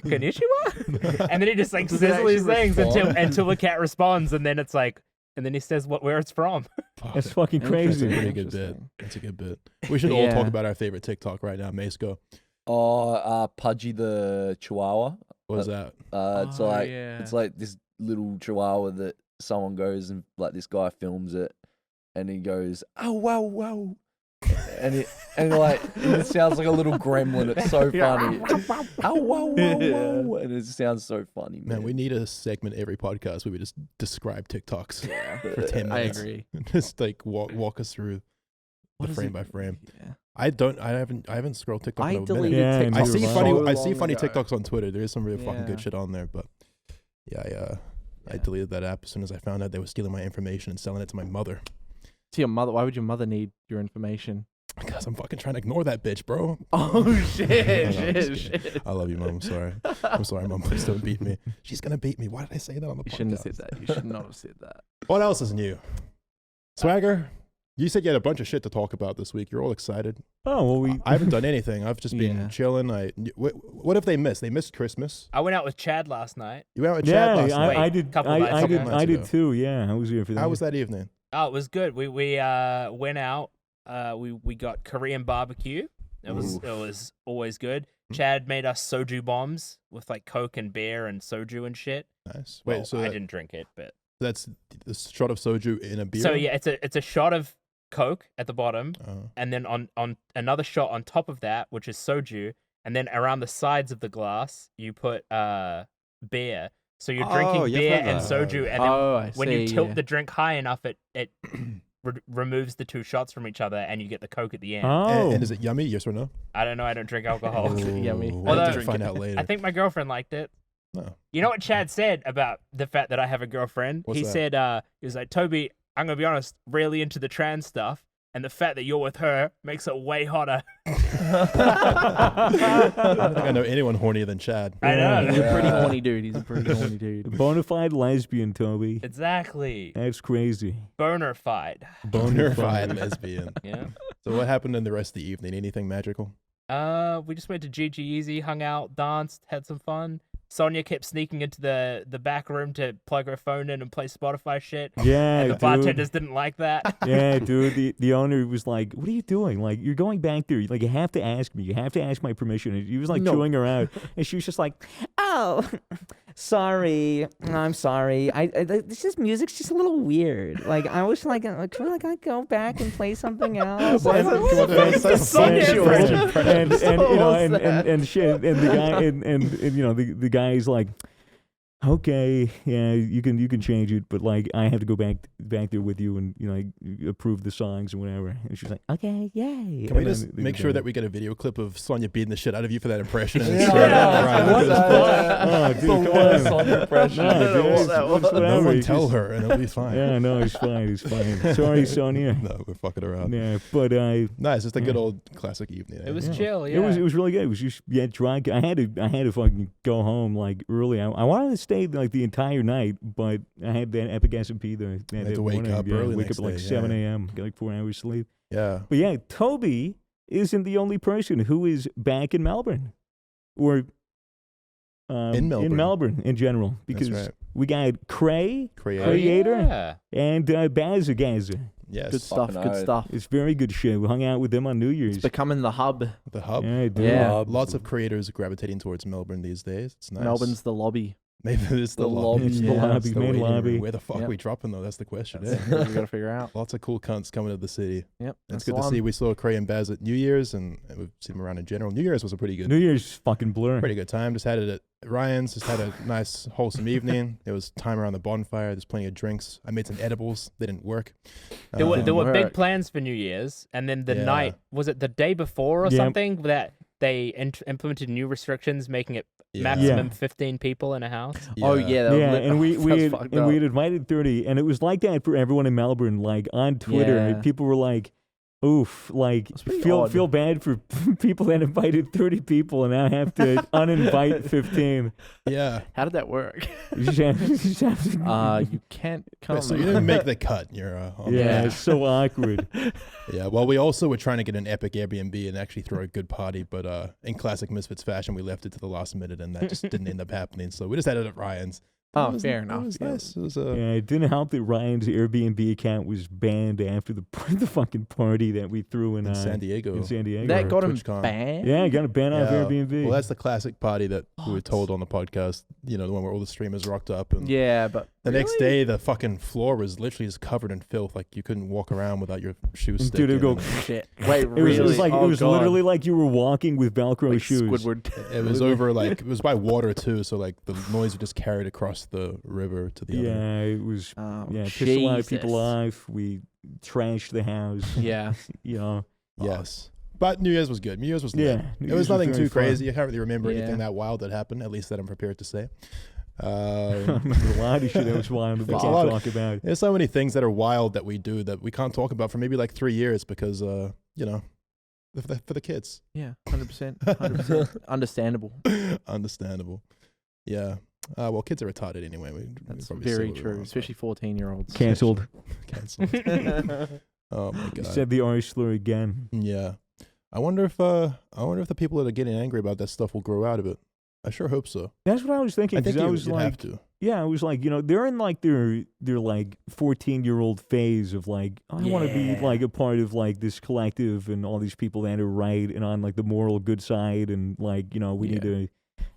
[SPEAKER 6] konnichiwa," and then he just like
[SPEAKER 2] Does it
[SPEAKER 6] says all these
[SPEAKER 2] actually
[SPEAKER 6] things
[SPEAKER 2] respond?
[SPEAKER 6] until the cat responds, and then it's like, and then he says where it's from.
[SPEAKER 3] That's fucking
[SPEAKER 1] That's a
[SPEAKER 3] crazy.
[SPEAKER 1] pretty good bit.
[SPEAKER 2] Interesting.
[SPEAKER 1] That's a good bit. We should all talk
[SPEAKER 2] Yeah.
[SPEAKER 1] about our favorite TikTok right now. Mace, go.
[SPEAKER 7] Pudgy the Chihuahua.
[SPEAKER 1] What was that?
[SPEAKER 7] It's
[SPEAKER 2] Oh,
[SPEAKER 7] like
[SPEAKER 2] yeah.
[SPEAKER 7] it's like this little Chihuahua that someone goes and like this guy films it, and he goes, "Oh wow wow," and it sounds like a little gremlin. It's so funny. Oh, whoa, whoa, whoa. And it sounds so funny, man.
[SPEAKER 1] Man, we need a segment every podcast where we just describe TikToks for 10 minutes.
[SPEAKER 2] I agree.
[SPEAKER 1] Just like walk us through the frame by frame.
[SPEAKER 2] Yeah.
[SPEAKER 1] I haven't scrolled TikTok
[SPEAKER 2] I
[SPEAKER 1] in a
[SPEAKER 2] deleted
[SPEAKER 1] minute.
[SPEAKER 3] Yeah,
[SPEAKER 2] TikTok
[SPEAKER 1] I see
[SPEAKER 3] so
[SPEAKER 1] funny
[SPEAKER 2] long ago.
[SPEAKER 1] TikToks on Twitter. There is some really fucking
[SPEAKER 2] Yeah.
[SPEAKER 1] good shit on there, but I deleted that app as soon as I found out they were stealing my information and selling it to my mother.
[SPEAKER 2] To your mother. Why would your mother need your information?
[SPEAKER 1] Because I'm fucking trying to ignore that bitch, bro.
[SPEAKER 2] Oh shit!
[SPEAKER 1] No, I'm just
[SPEAKER 2] shit,
[SPEAKER 1] kidding.
[SPEAKER 2] shit.
[SPEAKER 1] I love you, Mom. I'm sorry. I'm sorry, Mom. Please don't beat me. She's gonna beat me. Why did I say that on the podcast?
[SPEAKER 2] You shouldn't have said that. You should not have said that.
[SPEAKER 1] What else is new? Swagger, you said you had a bunch of shit to talk about this week. You're all excited.
[SPEAKER 3] Oh, well,
[SPEAKER 1] I haven't done anything. I've just been
[SPEAKER 2] Yeah.
[SPEAKER 1] chilling. What if they missed? They missed Christmas.
[SPEAKER 6] I went out with Chad last night.
[SPEAKER 1] You went out with Chad
[SPEAKER 3] yeah,
[SPEAKER 1] last night.
[SPEAKER 3] I did.
[SPEAKER 6] Couple nights ago.
[SPEAKER 3] I did
[SPEAKER 1] ago.
[SPEAKER 3] too. Yeah, I was here for that.
[SPEAKER 1] How was that evening?
[SPEAKER 6] Oh, it was good. We went out. We got Korean barbecue. It was always good. Chad made us soju bombs with like Coke and beer and soju and shit.
[SPEAKER 1] Nice.
[SPEAKER 6] Well,
[SPEAKER 1] Wait, so
[SPEAKER 6] I didn't drink it, but
[SPEAKER 1] that's the shot of soju in a beer?
[SPEAKER 6] so yeah, it's a shot of Coke at the bottom,
[SPEAKER 1] Oh.
[SPEAKER 6] and then on another shot on top of that, which is soju, and then around the sides of the glass you put beer. So you're drinking
[SPEAKER 8] Oh, yeah, I've
[SPEAKER 6] beer
[SPEAKER 8] heard
[SPEAKER 6] and
[SPEAKER 8] that.
[SPEAKER 6] soju, and then
[SPEAKER 2] I
[SPEAKER 6] when you
[SPEAKER 2] see,
[SPEAKER 6] tilt
[SPEAKER 2] yeah.
[SPEAKER 6] the drink high enough, it removes the two shots from each other, and you get the Coke at the end.
[SPEAKER 3] Oh,
[SPEAKER 1] And is it yummy? Yes or no?
[SPEAKER 6] I don't know. I don't drink alcohol.
[SPEAKER 2] Yummy.
[SPEAKER 1] We'll
[SPEAKER 6] Although-
[SPEAKER 1] have to find out later.
[SPEAKER 6] I think my girlfriend liked it.
[SPEAKER 1] No.
[SPEAKER 6] You know what Chad said about the fact that I have a girlfriend?
[SPEAKER 1] What's
[SPEAKER 6] He
[SPEAKER 1] that?
[SPEAKER 6] said, he was like, Toby, I'm going to be honest, really into the trans stuff. And the fact that you're with her makes it way hotter.
[SPEAKER 1] I don't think I know anyone hornier than Chad.
[SPEAKER 6] I know.
[SPEAKER 2] He's a pretty horny dude. He's a pretty horny dude.
[SPEAKER 3] Bonafide lesbian, Toby.
[SPEAKER 6] Exactly.
[SPEAKER 3] That's crazy.
[SPEAKER 6] Boner-fied.
[SPEAKER 1] Bonafide lesbian.
[SPEAKER 6] Yeah.
[SPEAKER 1] So what happened in the rest of the evening? Anything magical?
[SPEAKER 6] We just went to GG Easy, hung out, danced, had some fun. Sonia kept sneaking into the back room to plug her phone in and play Spotify shit.
[SPEAKER 3] Yeah,
[SPEAKER 6] And the
[SPEAKER 3] dude.
[SPEAKER 6] bartenders didn't like that.
[SPEAKER 3] Yeah, dude. The owner was like, "What are you doing? Like, you're going back there. Like, you have to ask me. You have to ask my permission." And he was like chewing her out, and she was just like,
[SPEAKER 9] Oh, sorry. I'm sorry. This just music's just a little weird. Like I was like, could I go back and play something else?
[SPEAKER 1] That's a sensuous impression.
[SPEAKER 3] and you know and shit and the guy and you know the guy's like, okay, yeah, you can change it, but like I have to go back there with you and you know like, approve the songs and whatever. And she's like, okay, yay.
[SPEAKER 1] Can we
[SPEAKER 3] And
[SPEAKER 1] just
[SPEAKER 3] then
[SPEAKER 1] make
[SPEAKER 3] they
[SPEAKER 1] sure
[SPEAKER 3] go.
[SPEAKER 1] that we get a video clip of Sonia beating the shit out of you for that impression? And
[SPEAKER 7] Yeah.
[SPEAKER 1] share that right
[SPEAKER 3] What
[SPEAKER 1] after this
[SPEAKER 3] the-
[SPEAKER 1] podcast?
[SPEAKER 3] Oh, dude, come on.
[SPEAKER 7] Sonia impression.
[SPEAKER 3] No, dude, it's
[SPEAKER 1] No
[SPEAKER 3] whatever,
[SPEAKER 1] one
[SPEAKER 3] it's
[SPEAKER 1] tell
[SPEAKER 3] just-
[SPEAKER 1] her and it'll be fine.
[SPEAKER 3] Yeah, no, it's fine. It's fine. Sorry, Sonia.
[SPEAKER 1] No, we're fucking around.
[SPEAKER 3] Yeah, but
[SPEAKER 1] Nice, just a good
[SPEAKER 3] Yeah.
[SPEAKER 1] old classic evening.
[SPEAKER 6] It was
[SPEAKER 3] Yeah.
[SPEAKER 6] chill, yeah.
[SPEAKER 3] It was really good. It was just drunk. I had to fucking go home like early. I wanted to stay like the entire night, but I had that epic S&P the
[SPEAKER 1] had
[SPEAKER 3] that
[SPEAKER 1] to wake
[SPEAKER 3] morning.
[SPEAKER 1] up
[SPEAKER 3] Yeah,
[SPEAKER 1] early
[SPEAKER 3] wake
[SPEAKER 1] next
[SPEAKER 3] up at like
[SPEAKER 1] day,
[SPEAKER 3] 7
[SPEAKER 1] yeah.
[SPEAKER 3] a.m. Get like 4 hours sleep.
[SPEAKER 1] Yeah.
[SPEAKER 3] But yeah, Toby isn't the only person who is back in Melbourne, or
[SPEAKER 1] In Melbourne.
[SPEAKER 3] in Melbourne in general, because
[SPEAKER 1] right.
[SPEAKER 3] we got Cray,
[SPEAKER 1] Creator.
[SPEAKER 3] Creator,
[SPEAKER 6] Yeah.
[SPEAKER 3] and Bazagaza.
[SPEAKER 1] Yes.
[SPEAKER 2] Good stuff.
[SPEAKER 7] Fucking
[SPEAKER 2] Good
[SPEAKER 7] oath.
[SPEAKER 2] stuff.
[SPEAKER 3] It's very good shit. We hung out with them on New Year's.
[SPEAKER 2] It's becoming the hub.
[SPEAKER 1] The hub.
[SPEAKER 3] Yeah, dude.
[SPEAKER 2] Yeah.
[SPEAKER 1] Lots of creators gravitating towards Melbourne these days. It's nice.
[SPEAKER 2] Melbourne's the lobby.
[SPEAKER 1] Maybe it's the
[SPEAKER 7] The
[SPEAKER 1] lobby.
[SPEAKER 3] It's the
[SPEAKER 2] Yeah,
[SPEAKER 3] lobby,
[SPEAKER 1] It's the
[SPEAKER 3] main
[SPEAKER 1] waiting room.
[SPEAKER 3] lobby.
[SPEAKER 1] Where the fuck
[SPEAKER 2] Yep.
[SPEAKER 1] we dropping though? That's the question.
[SPEAKER 2] That's
[SPEAKER 1] Yeah.
[SPEAKER 2] what we gotta figure out.
[SPEAKER 1] Lots of cool cunts coming to the city.
[SPEAKER 2] Yep.
[SPEAKER 1] It's
[SPEAKER 2] that's
[SPEAKER 1] good
[SPEAKER 2] the
[SPEAKER 1] to see.
[SPEAKER 2] one.
[SPEAKER 1] We saw Cray and Baz at New Year's, and we've seen them around in general. New Year's was a pretty good
[SPEAKER 3] New Year's fucking blur.
[SPEAKER 1] pretty good time. Just had it at Ryan's. Just had a nice, wholesome evening. There was time around the bonfire. There's plenty of drinks. I made some edibles. They didn't work.
[SPEAKER 6] There were big
[SPEAKER 2] work.
[SPEAKER 6] plans for New Year's, and then the
[SPEAKER 1] Yeah.
[SPEAKER 6] night, was it the day before or
[SPEAKER 3] Yeah.
[SPEAKER 6] something, that they implemented new restrictions, making it
[SPEAKER 1] Yeah.
[SPEAKER 6] maximum 15 people in a house?
[SPEAKER 2] Oh yeah. that
[SPEAKER 3] Yeah,
[SPEAKER 2] was lit-
[SPEAKER 3] and we
[SPEAKER 2] that
[SPEAKER 3] we
[SPEAKER 2] was
[SPEAKER 3] had,
[SPEAKER 2] fucked
[SPEAKER 3] and we
[SPEAKER 2] up.
[SPEAKER 3] had invited 30, and it was like that for everyone in Melbourne. Like on Twitter,
[SPEAKER 2] Yeah.
[SPEAKER 3] people were like, "Oof!" Like
[SPEAKER 2] It's pretty
[SPEAKER 3] feel
[SPEAKER 2] odd.
[SPEAKER 3] bad for people that invited 30 people and now have to uninvite 15.
[SPEAKER 1] Yeah.
[SPEAKER 2] How did that work?
[SPEAKER 3] You just have to-
[SPEAKER 2] You can't
[SPEAKER 1] Wait,
[SPEAKER 2] come.
[SPEAKER 1] so you didn't make the cut. You're on the
[SPEAKER 3] yeah,
[SPEAKER 1] app.
[SPEAKER 3] it's so awkward.
[SPEAKER 1] Yeah, well, we also were trying to get an epic Airbnb and actually throw a good party, but in classic Misfits fashion, we left it to the last minute, and that just didn't end up happening. So we just had it at Ryan's.
[SPEAKER 2] Oh,
[SPEAKER 1] It was-
[SPEAKER 2] fair
[SPEAKER 1] It
[SPEAKER 2] enough.
[SPEAKER 1] was
[SPEAKER 2] Yeah.
[SPEAKER 1] nice. It was
[SPEAKER 3] Yeah, it didn't help that Ryan's Airbnb account was banned after the the fucking party that we threw in,
[SPEAKER 1] in San Diego.
[SPEAKER 3] In San Diego.
[SPEAKER 2] That got him
[SPEAKER 1] TwitchCon.
[SPEAKER 2] banned.
[SPEAKER 3] yeah, got a ban off
[SPEAKER 1] Yeah.
[SPEAKER 3] Airbnb.
[SPEAKER 1] Well, that's the classic party that we were
[SPEAKER 2] What?
[SPEAKER 1] told on the podcast. You know, the one where all the streamers rocked up and
[SPEAKER 2] Yeah, but
[SPEAKER 1] The next day, the fucking floor was literally just covered in filth. Like you couldn't walk around without your shoes
[SPEAKER 3] Dude,
[SPEAKER 1] sticking.
[SPEAKER 3] it'd go
[SPEAKER 2] Shit. Wait,
[SPEAKER 3] It
[SPEAKER 2] really?
[SPEAKER 3] was like
[SPEAKER 2] Oh,
[SPEAKER 3] it was
[SPEAKER 2] God.
[SPEAKER 3] literally like you were walking with Velcro
[SPEAKER 2] Like
[SPEAKER 3] shoes.
[SPEAKER 2] Squidward.
[SPEAKER 1] It was over like it was by water too, so like the noise would just carried across the river to the other.
[SPEAKER 3] Yeah, it was.
[SPEAKER 2] Oh,
[SPEAKER 3] Pissed a lot of people
[SPEAKER 2] Jesus.
[SPEAKER 3] off. We trashed the house.
[SPEAKER 2] Yeah.
[SPEAKER 3] You know.
[SPEAKER 1] Yes. But New Year's was good. New Year's was lit.
[SPEAKER 3] Yeah,
[SPEAKER 1] It
[SPEAKER 3] New
[SPEAKER 1] was
[SPEAKER 3] Year's
[SPEAKER 1] nothing
[SPEAKER 3] very
[SPEAKER 1] too
[SPEAKER 3] fun.
[SPEAKER 1] crazy. I can't really remember
[SPEAKER 2] Yeah.
[SPEAKER 1] anything that wild that happened, at least that I'm prepared to say.
[SPEAKER 3] There's a lot of shit that was wild that we
[SPEAKER 1] There's
[SPEAKER 3] can't
[SPEAKER 1] a lot of-
[SPEAKER 3] talk about.
[SPEAKER 1] There's so many things that are wild that we do that we can't talk about for maybe like 3 years because, you know, for the kids.
[SPEAKER 2] Yeah. 100%. 100%. Understandable.
[SPEAKER 1] Understandable. Yeah. Well, kids are retarded anyway. We
[SPEAKER 2] That's
[SPEAKER 1] probably say
[SPEAKER 2] very
[SPEAKER 1] what we
[SPEAKER 2] true,
[SPEAKER 1] want,
[SPEAKER 2] especially 14-year-olds.
[SPEAKER 3] Cancelled.
[SPEAKER 1] but cancelled. Oh my god.
[SPEAKER 3] Said the R slur again.
[SPEAKER 1] Yeah. I wonder if the people that are getting angry about that stuff will grow out of it. I sure hope so.
[SPEAKER 3] That's what I was thinking.
[SPEAKER 1] I think
[SPEAKER 3] 'cause I
[SPEAKER 1] you
[SPEAKER 3] was
[SPEAKER 1] you'd
[SPEAKER 3] like,
[SPEAKER 1] have to.
[SPEAKER 3] yeah, I was like, you know, they're in like their like 14-year-old phase of like, I want to be
[SPEAKER 2] Yeah.
[SPEAKER 3] like a part of like this collective and all these people that are right and on like the moral good side and like, you know, we need to,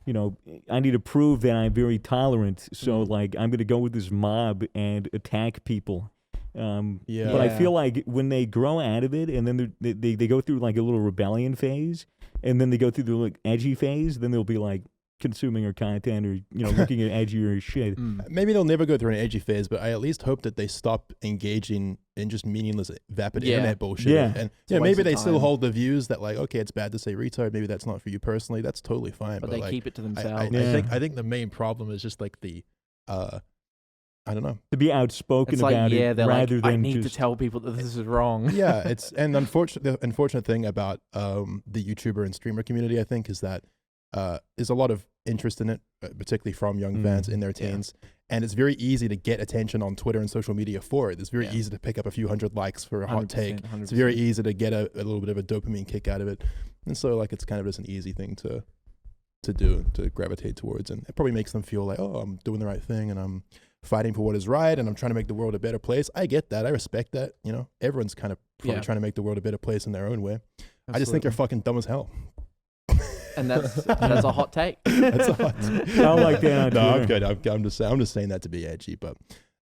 [SPEAKER 3] you know, I need to prove that I'm very tolerant. So like, I'm gonna go with this mob and attack people.
[SPEAKER 1] Yeah.
[SPEAKER 3] But I feel like when they grow out of it and then they go through like a little rebellion phase and then they go through the like edgy phase, then they'll be like consuming our content or, you know, looking at edgier shit.
[SPEAKER 1] Maybe they'll never go through an edgy phase, but I at least hope that they stop engaging in just meaningless, vapid
[SPEAKER 2] Yeah.
[SPEAKER 1] internet bullshit.
[SPEAKER 3] Yeah.
[SPEAKER 1] And
[SPEAKER 2] a
[SPEAKER 1] maybe
[SPEAKER 2] waste of
[SPEAKER 1] they still
[SPEAKER 2] time.
[SPEAKER 1] hold the views that like, okay, it's bad to say retard. Maybe that's not for you personally. That's totally fine.
[SPEAKER 2] But they
[SPEAKER 1] like,
[SPEAKER 2] keep it to
[SPEAKER 1] I
[SPEAKER 2] themselves.
[SPEAKER 3] Yeah.
[SPEAKER 1] I think the main problem is just like the, I don't know.
[SPEAKER 3] To be outspoken
[SPEAKER 2] It's like,
[SPEAKER 3] about
[SPEAKER 2] yeah,
[SPEAKER 3] it
[SPEAKER 2] they're
[SPEAKER 3] rather
[SPEAKER 2] like,
[SPEAKER 3] than
[SPEAKER 2] I need
[SPEAKER 3] just
[SPEAKER 2] to tell people that this is wrong.
[SPEAKER 1] Yeah, the unfortunate thing about the YouTuber and streamer community, I think, is that there's a lot of interest in it, particularly from young fans in their teens, and it's very easy to get attention on Twitter and social media for it. It's very easy to pick up a few hundred likes for a hot take.
[SPEAKER 2] 100%.
[SPEAKER 1] It's very easy to get a little bit of a dopamine kick out of it, and so like it's kind of just an easy thing to do, to gravitate towards, and it probably makes them feel like, oh, I'm doing the right thing and I'm fighting for what is right and I'm trying to make the world a better place. I get that. I respect that. You know, everyone's kind of probably trying to make the world a better place in their own way. I just think you're fucking dumb as hell.
[SPEAKER 2] And that's a hot take.
[SPEAKER 1] That's a hot
[SPEAKER 3] I like that on
[SPEAKER 1] No, I'm
[SPEAKER 3] Twitter.
[SPEAKER 1] good. I'm just saying that to be edgy, but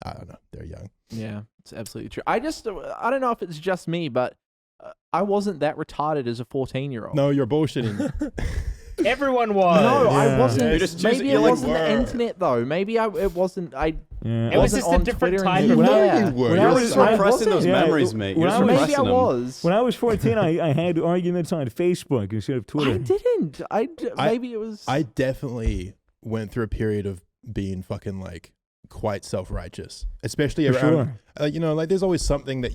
[SPEAKER 1] I don't know. They're young.
[SPEAKER 2] Yeah, it's absolutely true. I don't know if it's just me, but I wasn't that retarded as a 14-year-old.
[SPEAKER 1] No, you're bullshitting.
[SPEAKER 6] Everyone was.
[SPEAKER 2] No, I
[SPEAKER 3] Yeah.
[SPEAKER 2] wasn't.
[SPEAKER 8] You're just
[SPEAKER 2] Maybe
[SPEAKER 8] choosing-
[SPEAKER 2] it
[SPEAKER 8] you're like,
[SPEAKER 2] wasn't the
[SPEAKER 8] were.
[SPEAKER 2] internet though. Maybe it wasn't.
[SPEAKER 3] Yeah.
[SPEAKER 6] It was
[SPEAKER 2] wasn't
[SPEAKER 6] just a
[SPEAKER 2] on
[SPEAKER 6] different
[SPEAKER 2] Twitter
[SPEAKER 6] type
[SPEAKER 2] and
[SPEAKER 6] of-
[SPEAKER 3] When I-
[SPEAKER 1] know
[SPEAKER 2] yeah.
[SPEAKER 1] you were.
[SPEAKER 3] when I
[SPEAKER 1] You're
[SPEAKER 3] was-
[SPEAKER 1] so
[SPEAKER 3] I
[SPEAKER 8] Suppressing
[SPEAKER 2] wasn't.
[SPEAKER 8] those
[SPEAKER 3] Yeah,
[SPEAKER 8] memories, mate.
[SPEAKER 3] when
[SPEAKER 8] You're
[SPEAKER 3] I was-
[SPEAKER 2] Maybe I
[SPEAKER 8] suppressing them.
[SPEAKER 2] was.
[SPEAKER 3] When I was 14, I had arguments on Facebook instead of Twitter.
[SPEAKER 2] I didn't. Maybe it was.
[SPEAKER 1] I definitely went through a period of being fucking like quite self-righteous, especially
[SPEAKER 3] For
[SPEAKER 1] around,
[SPEAKER 3] sure.
[SPEAKER 1] you know, like there's always something that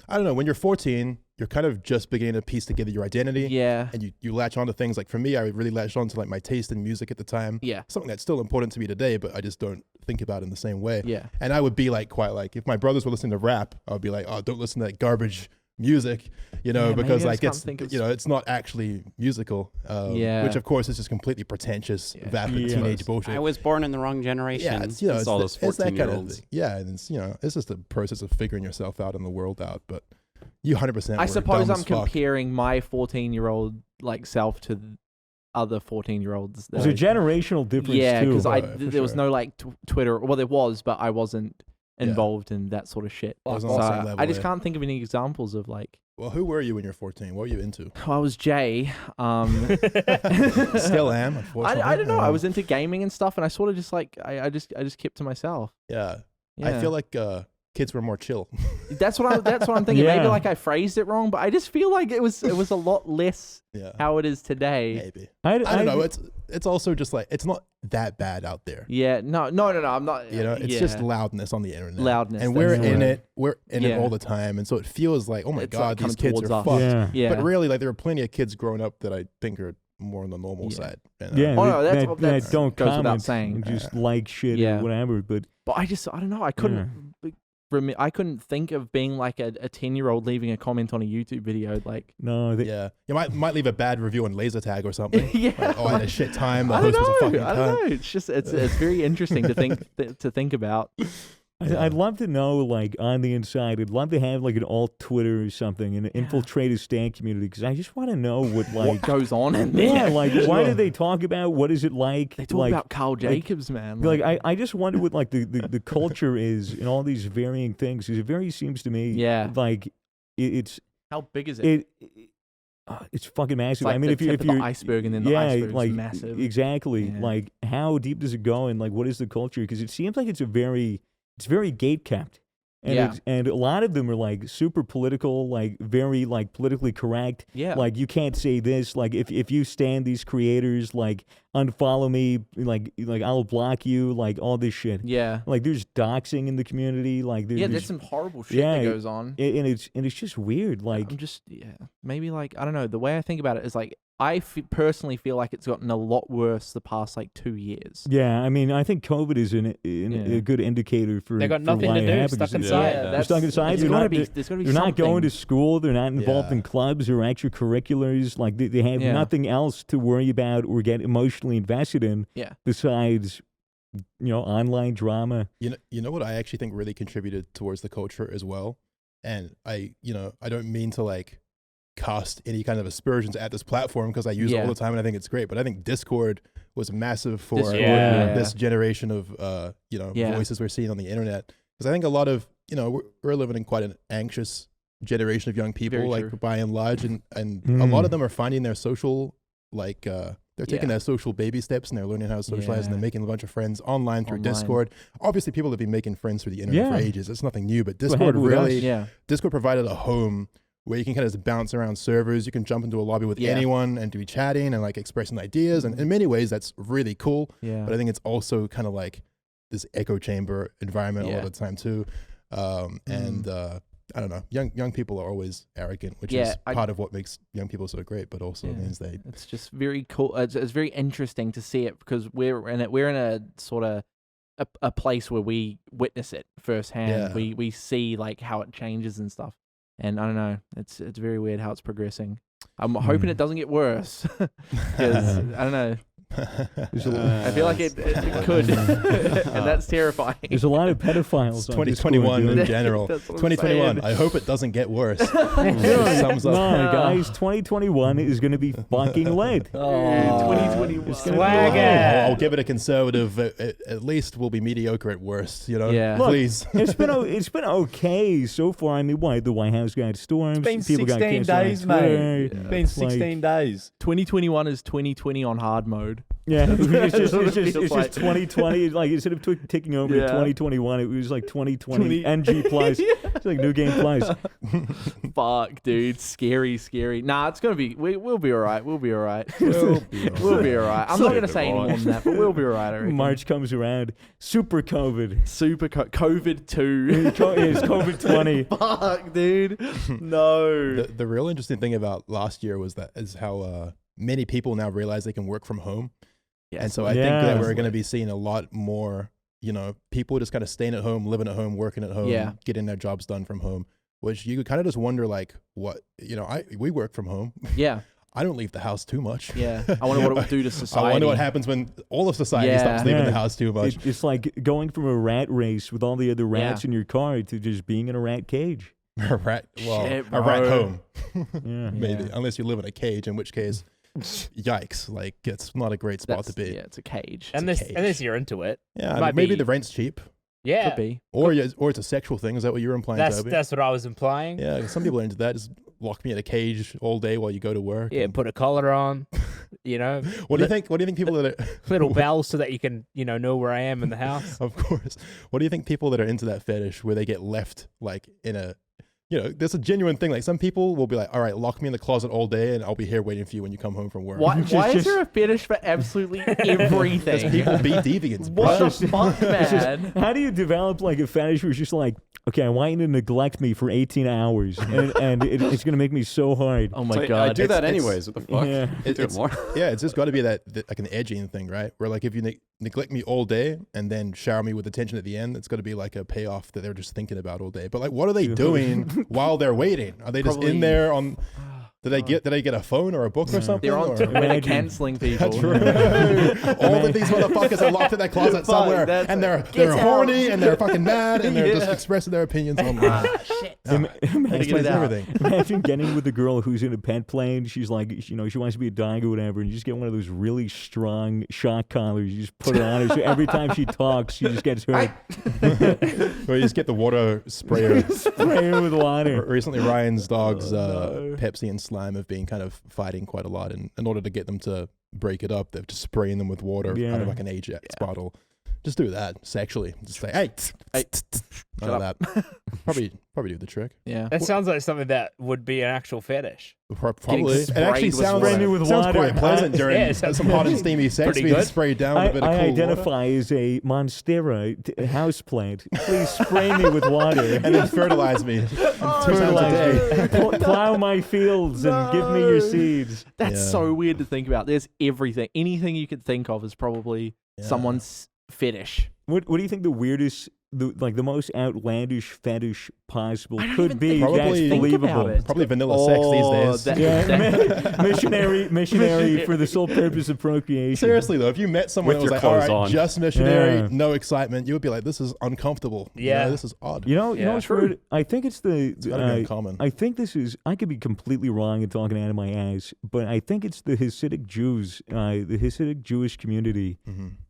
[SPEAKER 1] I don't know, when you're 14, you're kind of just beginning to piece together your identity.
[SPEAKER 2] Yeah.
[SPEAKER 1] And you latch onto things. Like for me, I really latched onto like my taste in music at the time.
[SPEAKER 2] Yeah.
[SPEAKER 1] Something that's still important to me today, but I just don't think about it in the same way.
[SPEAKER 2] Yeah.
[SPEAKER 1] And I would be like, quite like, if my brothers were listening to rap, I would be like, oh, don't listen to that garbage music, you know,
[SPEAKER 2] Yeah, maybe
[SPEAKER 1] because
[SPEAKER 2] I
[SPEAKER 1] like
[SPEAKER 2] just can't
[SPEAKER 1] it's,
[SPEAKER 2] think of
[SPEAKER 1] you know, it's not actually musical.
[SPEAKER 2] Yeah.
[SPEAKER 1] Which of course is just completely pretentious,
[SPEAKER 2] Yeah.
[SPEAKER 1] vapid
[SPEAKER 3] Yeah.
[SPEAKER 1] teenage bullshit.
[SPEAKER 8] I was born in the wrong generation.
[SPEAKER 1] Yeah, it's, you know,
[SPEAKER 8] it's all those
[SPEAKER 1] it's that kind of
[SPEAKER 8] 14-year-olds.
[SPEAKER 1] thing. Yeah, and it's, you know, it's just a process of figuring yourself out and the world out. But you 100%.
[SPEAKER 2] I
[SPEAKER 1] were
[SPEAKER 2] suppose
[SPEAKER 1] dumb
[SPEAKER 2] I'm
[SPEAKER 1] as fuck.
[SPEAKER 2] comparing my 14-year-old like self to the other 14-year-olds.
[SPEAKER 3] There's a generational difference
[SPEAKER 2] Yeah,
[SPEAKER 3] too.
[SPEAKER 2] because
[SPEAKER 1] for
[SPEAKER 2] there was
[SPEAKER 1] sure.
[SPEAKER 2] no like Twitter. Well, there was, but I wasn't
[SPEAKER 1] Yeah.
[SPEAKER 2] involved in that sort of shit.
[SPEAKER 1] I was
[SPEAKER 2] So
[SPEAKER 1] on the same level,
[SPEAKER 2] I just
[SPEAKER 1] yeah.
[SPEAKER 2] can't think of any examples of like.
[SPEAKER 1] Well, who were you when you were 14? What were you into?
[SPEAKER 2] I was Jay.
[SPEAKER 1] Still am, unfortunately.
[SPEAKER 2] I don't know. I was into gaming and stuff, and I sort of just like I just kept to myself.
[SPEAKER 1] Yeah.
[SPEAKER 2] Yeah.
[SPEAKER 1] I feel like kids were more chill.
[SPEAKER 2] that's what I'm thinking. Maybe
[SPEAKER 3] Yeah.
[SPEAKER 2] like I phrased it wrong, but I just feel like it was a lot less
[SPEAKER 1] Yeah.
[SPEAKER 2] how it is today.
[SPEAKER 1] Maybe.
[SPEAKER 3] I
[SPEAKER 1] I don't know. It's also just like, it's not that bad out there.
[SPEAKER 2] Yeah, no. I'm not.
[SPEAKER 1] You know, it's
[SPEAKER 2] yeah.
[SPEAKER 1] just loudness on the internet.
[SPEAKER 2] Loudness,
[SPEAKER 1] And we're
[SPEAKER 2] that's the
[SPEAKER 1] in
[SPEAKER 2] word.
[SPEAKER 1] it. We're in it
[SPEAKER 2] Yeah.
[SPEAKER 1] all the time. And so it feels like, oh my
[SPEAKER 2] It's,
[SPEAKER 1] God,
[SPEAKER 2] like,
[SPEAKER 1] these
[SPEAKER 2] coming
[SPEAKER 1] kids are
[SPEAKER 2] towards
[SPEAKER 1] fucked.
[SPEAKER 2] us.
[SPEAKER 3] yeah.
[SPEAKER 2] Yeah,
[SPEAKER 1] But really, like, there are plenty of kids growing up that I think are more on the normal
[SPEAKER 2] Yeah.
[SPEAKER 1] side. You know?
[SPEAKER 3] Yeah,
[SPEAKER 2] Oh, no,
[SPEAKER 3] that
[SPEAKER 2] that's
[SPEAKER 3] don't
[SPEAKER 2] goes without
[SPEAKER 3] comment
[SPEAKER 2] saying.
[SPEAKER 3] and just like shit
[SPEAKER 2] Yeah.
[SPEAKER 3] or whatever. But
[SPEAKER 2] But I don't know. I couldn't. I couldn't think of being like a 10-year-old leaving a comment on a YouTube video. Like,
[SPEAKER 3] no,
[SPEAKER 1] Yeah. You might leave a bad review on laser tag or something.
[SPEAKER 2] yeah.
[SPEAKER 1] Like, oh, I had a shit time. The
[SPEAKER 2] I don't
[SPEAKER 1] host was a
[SPEAKER 2] know.
[SPEAKER 1] fucking
[SPEAKER 2] I
[SPEAKER 1] cunt.
[SPEAKER 2] don't know. It's just it's very interesting to think about.
[SPEAKER 3] I'd love to know, like, on the inside, I'd love to have, like, an alt Twitter or something and infiltrate a stan community, because I just want to know what, like...
[SPEAKER 2] what goes on in there.
[SPEAKER 3] Yeah, like, why do they talk about, what is it like?
[SPEAKER 2] They talk
[SPEAKER 3] like,
[SPEAKER 2] about Carl Jacobs, man.
[SPEAKER 3] Like, I just wonder what, like, the culture is in all these varying things. It very seems to me, like, it's...
[SPEAKER 2] How big is it?
[SPEAKER 3] It's fucking massive.
[SPEAKER 2] It's like
[SPEAKER 3] I mean,
[SPEAKER 2] the
[SPEAKER 3] if
[SPEAKER 2] tip
[SPEAKER 3] you're
[SPEAKER 2] of the iceberg, and then the iceberg's
[SPEAKER 3] like,
[SPEAKER 2] massive.
[SPEAKER 3] Exactly.
[SPEAKER 2] Yeah.
[SPEAKER 3] Like, how deep does it go, and like, what is the culture? Because it seems like it's very gate kept, and and a lot of them are like super political, like very like politically correct.
[SPEAKER 2] Yeah.
[SPEAKER 3] Like, you can't say this. Like, if you stand these creators, like, unfollow me, like I'll block you, like all this shit.
[SPEAKER 2] Yeah.
[SPEAKER 3] Like, there's doxing in the community. Like,
[SPEAKER 2] there's some horrible shit that goes on.
[SPEAKER 3] And it's just weird. Like,
[SPEAKER 2] I'm just maybe like I don't know. The way I think about it is like I personally feel like it's gotten a lot worse the past like 2 years.
[SPEAKER 3] Yeah, I mean, I think COVID is a good indicator for
[SPEAKER 6] They got
[SPEAKER 3] for
[SPEAKER 6] nothing
[SPEAKER 3] why
[SPEAKER 6] to
[SPEAKER 3] it
[SPEAKER 6] do,
[SPEAKER 3] happens.
[SPEAKER 6] stuck inside.
[SPEAKER 3] They're stuck inside. They're not going to school. They're not involved in clubs or extracurriculars. Like, they have nothing else to worry about or get emotionally invested in.
[SPEAKER 2] Yeah.
[SPEAKER 3] Besides, online drama.
[SPEAKER 1] You know what I actually think really contributed towards the culture as well, and I don't mean to like cast any kind of aspersions at this platform because I use it all the time and I think it's great, but I think Discord was massive for this generation of voices we're seeing on the internet, because I think a lot of we're living in quite an anxious generation of young people, like by and large, and a lot of them are finding their social they're taking their social baby steps and they're learning how to socialize and they're making a bunch of friends online through Discord. Obviously, people have been making friends through the internet for ages. It's nothing new, but Discord Discord provided a home where you can kind of just bounce around servers. You can jump into a lobby with anyone and be chatting and like expressing ideas. And in many ways, that's really cool. Yeah. But I think it's also kind of like this echo chamber environment all the time too. I don't know. Young people are always arrogant, which is part of what makes young people so great, but also means they.
[SPEAKER 2] It's just very cool. It's very interesting to see it because we're in a sort of a place where we witness it firsthand. Yeah. We see like how it changes and stuff. And I don't know. It's very weird how it's progressing. I'm hoping it doesn't get worse because I don't know. I feel like it could, and that's terrifying.
[SPEAKER 3] There's a lot of pedophiles.
[SPEAKER 1] 2021 in general. 2021. I hope it doesn't get worse. Sums up.
[SPEAKER 3] No, guys, 2021 is going to be fucking lit.
[SPEAKER 2] 2021.
[SPEAKER 3] Swagger.
[SPEAKER 1] I'll give it a conservative. At least we'll be mediocre at worst.
[SPEAKER 3] Yeah. Look, please. It's been okay so far. I mean, the White House got storms.
[SPEAKER 7] It's been 16 days, mate. It's been 16 days.
[SPEAKER 2] 2021 is 2020 on hard mode.
[SPEAKER 3] Yeah, it's just 2020. Like, instead of ticking over to 2021, it was like 2020 NG plus. It's like New Game Plus.
[SPEAKER 2] Fuck, dude, scary. Nah, it's gonna be. We'll be all right. We'll be all right. We'll be all right. I'm not gonna say any more than that, but we'll be all right. I reckon.
[SPEAKER 3] March comes around. Super COVID.
[SPEAKER 2] COVID 2.
[SPEAKER 3] It's COVID 20.
[SPEAKER 2] Fuck, dude. No.
[SPEAKER 1] The real interesting thing about last year was how many people now realize they can work from home. Yes. And so I think that we're going to be seeing a lot more, people just kind of staying at home, living at home, working at home, getting their jobs done from home, which you kind of just wonder, like, what, we work from home.
[SPEAKER 2] Yeah.
[SPEAKER 1] I don't leave the house too much.
[SPEAKER 2] Yeah. I wonder what it would do to society.
[SPEAKER 1] I wonder what happens when all of society stops leaving the house too much.
[SPEAKER 3] It's like going from a rat race with all the other rats in your car to just being in a rat cage.
[SPEAKER 1] A rat home. Maybe, unless you live in a cage, in which case... Yikes! Like, it's not a great spot to be.
[SPEAKER 2] Yeah, it's a cage.
[SPEAKER 6] Unless you're into it.
[SPEAKER 1] Yeah, maybe the rent's cheap.
[SPEAKER 6] Yeah,
[SPEAKER 2] could be.
[SPEAKER 1] Or it's a sexual thing. Is that what you were implying, Tobi?
[SPEAKER 6] That's what I was implying.
[SPEAKER 1] Yeah, some people are into that. Just lock me in a cage all day while you go to work.
[SPEAKER 6] Yeah, put a collar on.
[SPEAKER 1] What do you think? What do you think people that are
[SPEAKER 6] little bells so that you can know where I am in the house?
[SPEAKER 1] Of course. What do you think people that are into that fetish, where they get left like in a there's a genuine thing. Like, some people will be like, all right, lock me in the closet all day and I'll be here waiting for you when you come home from work.
[SPEAKER 2] Why is there a fetish for absolutely everything?
[SPEAKER 1] Because people be deviants.
[SPEAKER 2] What the fuck, man?
[SPEAKER 3] How do you develop like a fetish where it's just like, okay, I want you to neglect me for 18 hours and it's going to make me so hard.
[SPEAKER 2] Oh my God.
[SPEAKER 8] I do that anyways. What the fuck?
[SPEAKER 3] Yeah.
[SPEAKER 1] It's just got to be that like an edging thing, right? Where like if you neglect me all day and then shower me with attention at the end, it's got to be like a payoff that they're just thinking about all day. But like, what are they doing while they're waiting? Are they just in there on... Did they get a phone or a book or something?
[SPEAKER 2] They're on
[SPEAKER 1] or?
[SPEAKER 2] Twitter canceling people.
[SPEAKER 1] That's right. All of these motherfuckers are locked in their closet somewhere, and they're horny and they're fucking mad and they're just expressing their opinions online.
[SPEAKER 2] Shit.
[SPEAKER 1] Explains everything.
[SPEAKER 3] Imagine getting with a girl who's in a pet plane. She's like, you know, she wants to be a dog or whatever, and you just get one of those really strong shock collars. You just put it on her, so every time she talks, she just gets hurt.
[SPEAKER 1] Or you just get the water sprayer.
[SPEAKER 3] Spray her with water.
[SPEAKER 1] Recently, Ryan's dogs, Pepsi and Slime, have been kind of fighting quite a lot. And in order to get them to break it up, they're just spraying them with water out of like an Ajax bottle. Just do that sexually. Just say, hey, none of that. Probably do the trick.
[SPEAKER 2] Yeah.
[SPEAKER 6] That sounds like something that would be an actual fetish.
[SPEAKER 1] Probably. It actually sounds
[SPEAKER 3] water.
[SPEAKER 1] quite pleasant during
[SPEAKER 6] Yeah, it sounds
[SPEAKER 1] some hot and steamy sex
[SPEAKER 6] pretty
[SPEAKER 1] being
[SPEAKER 6] good.
[SPEAKER 1] sprayed down with a bit of
[SPEAKER 3] I
[SPEAKER 1] cool
[SPEAKER 3] identify as a Monstera houseplant. Please spray me with water.
[SPEAKER 1] and then fertilize me 2 times a day.
[SPEAKER 3] Plow my fields and give me your seeds.
[SPEAKER 2] That's so weird to think about. There's everything. Anything you could think of is probably someone's fetish.
[SPEAKER 3] What do you think the weirdest, the most outlandish fetish possible
[SPEAKER 2] I don't
[SPEAKER 3] could
[SPEAKER 2] even
[SPEAKER 3] be?
[SPEAKER 2] think
[SPEAKER 3] That's
[SPEAKER 2] think about
[SPEAKER 3] believable.
[SPEAKER 2] it.
[SPEAKER 1] Probably vanilla sex these days.
[SPEAKER 3] Missionary for the sole purpose of procreation.
[SPEAKER 1] Seriously though, if you met someone
[SPEAKER 8] With
[SPEAKER 1] that was
[SPEAKER 8] your
[SPEAKER 1] like, all
[SPEAKER 8] clothes
[SPEAKER 1] right,
[SPEAKER 8] on.
[SPEAKER 1] just missionary,
[SPEAKER 3] Yeah.
[SPEAKER 1] no excitement, you would be like, this is uncomfortable. You know, this is odd.
[SPEAKER 3] You know what's weird? I think it's
[SPEAKER 1] Gotta be uncommon.
[SPEAKER 3] I think this is. I could be completely wrong and talking out of my ass, but I think it's the Hasidic Jews, the Hasidic Jewish community.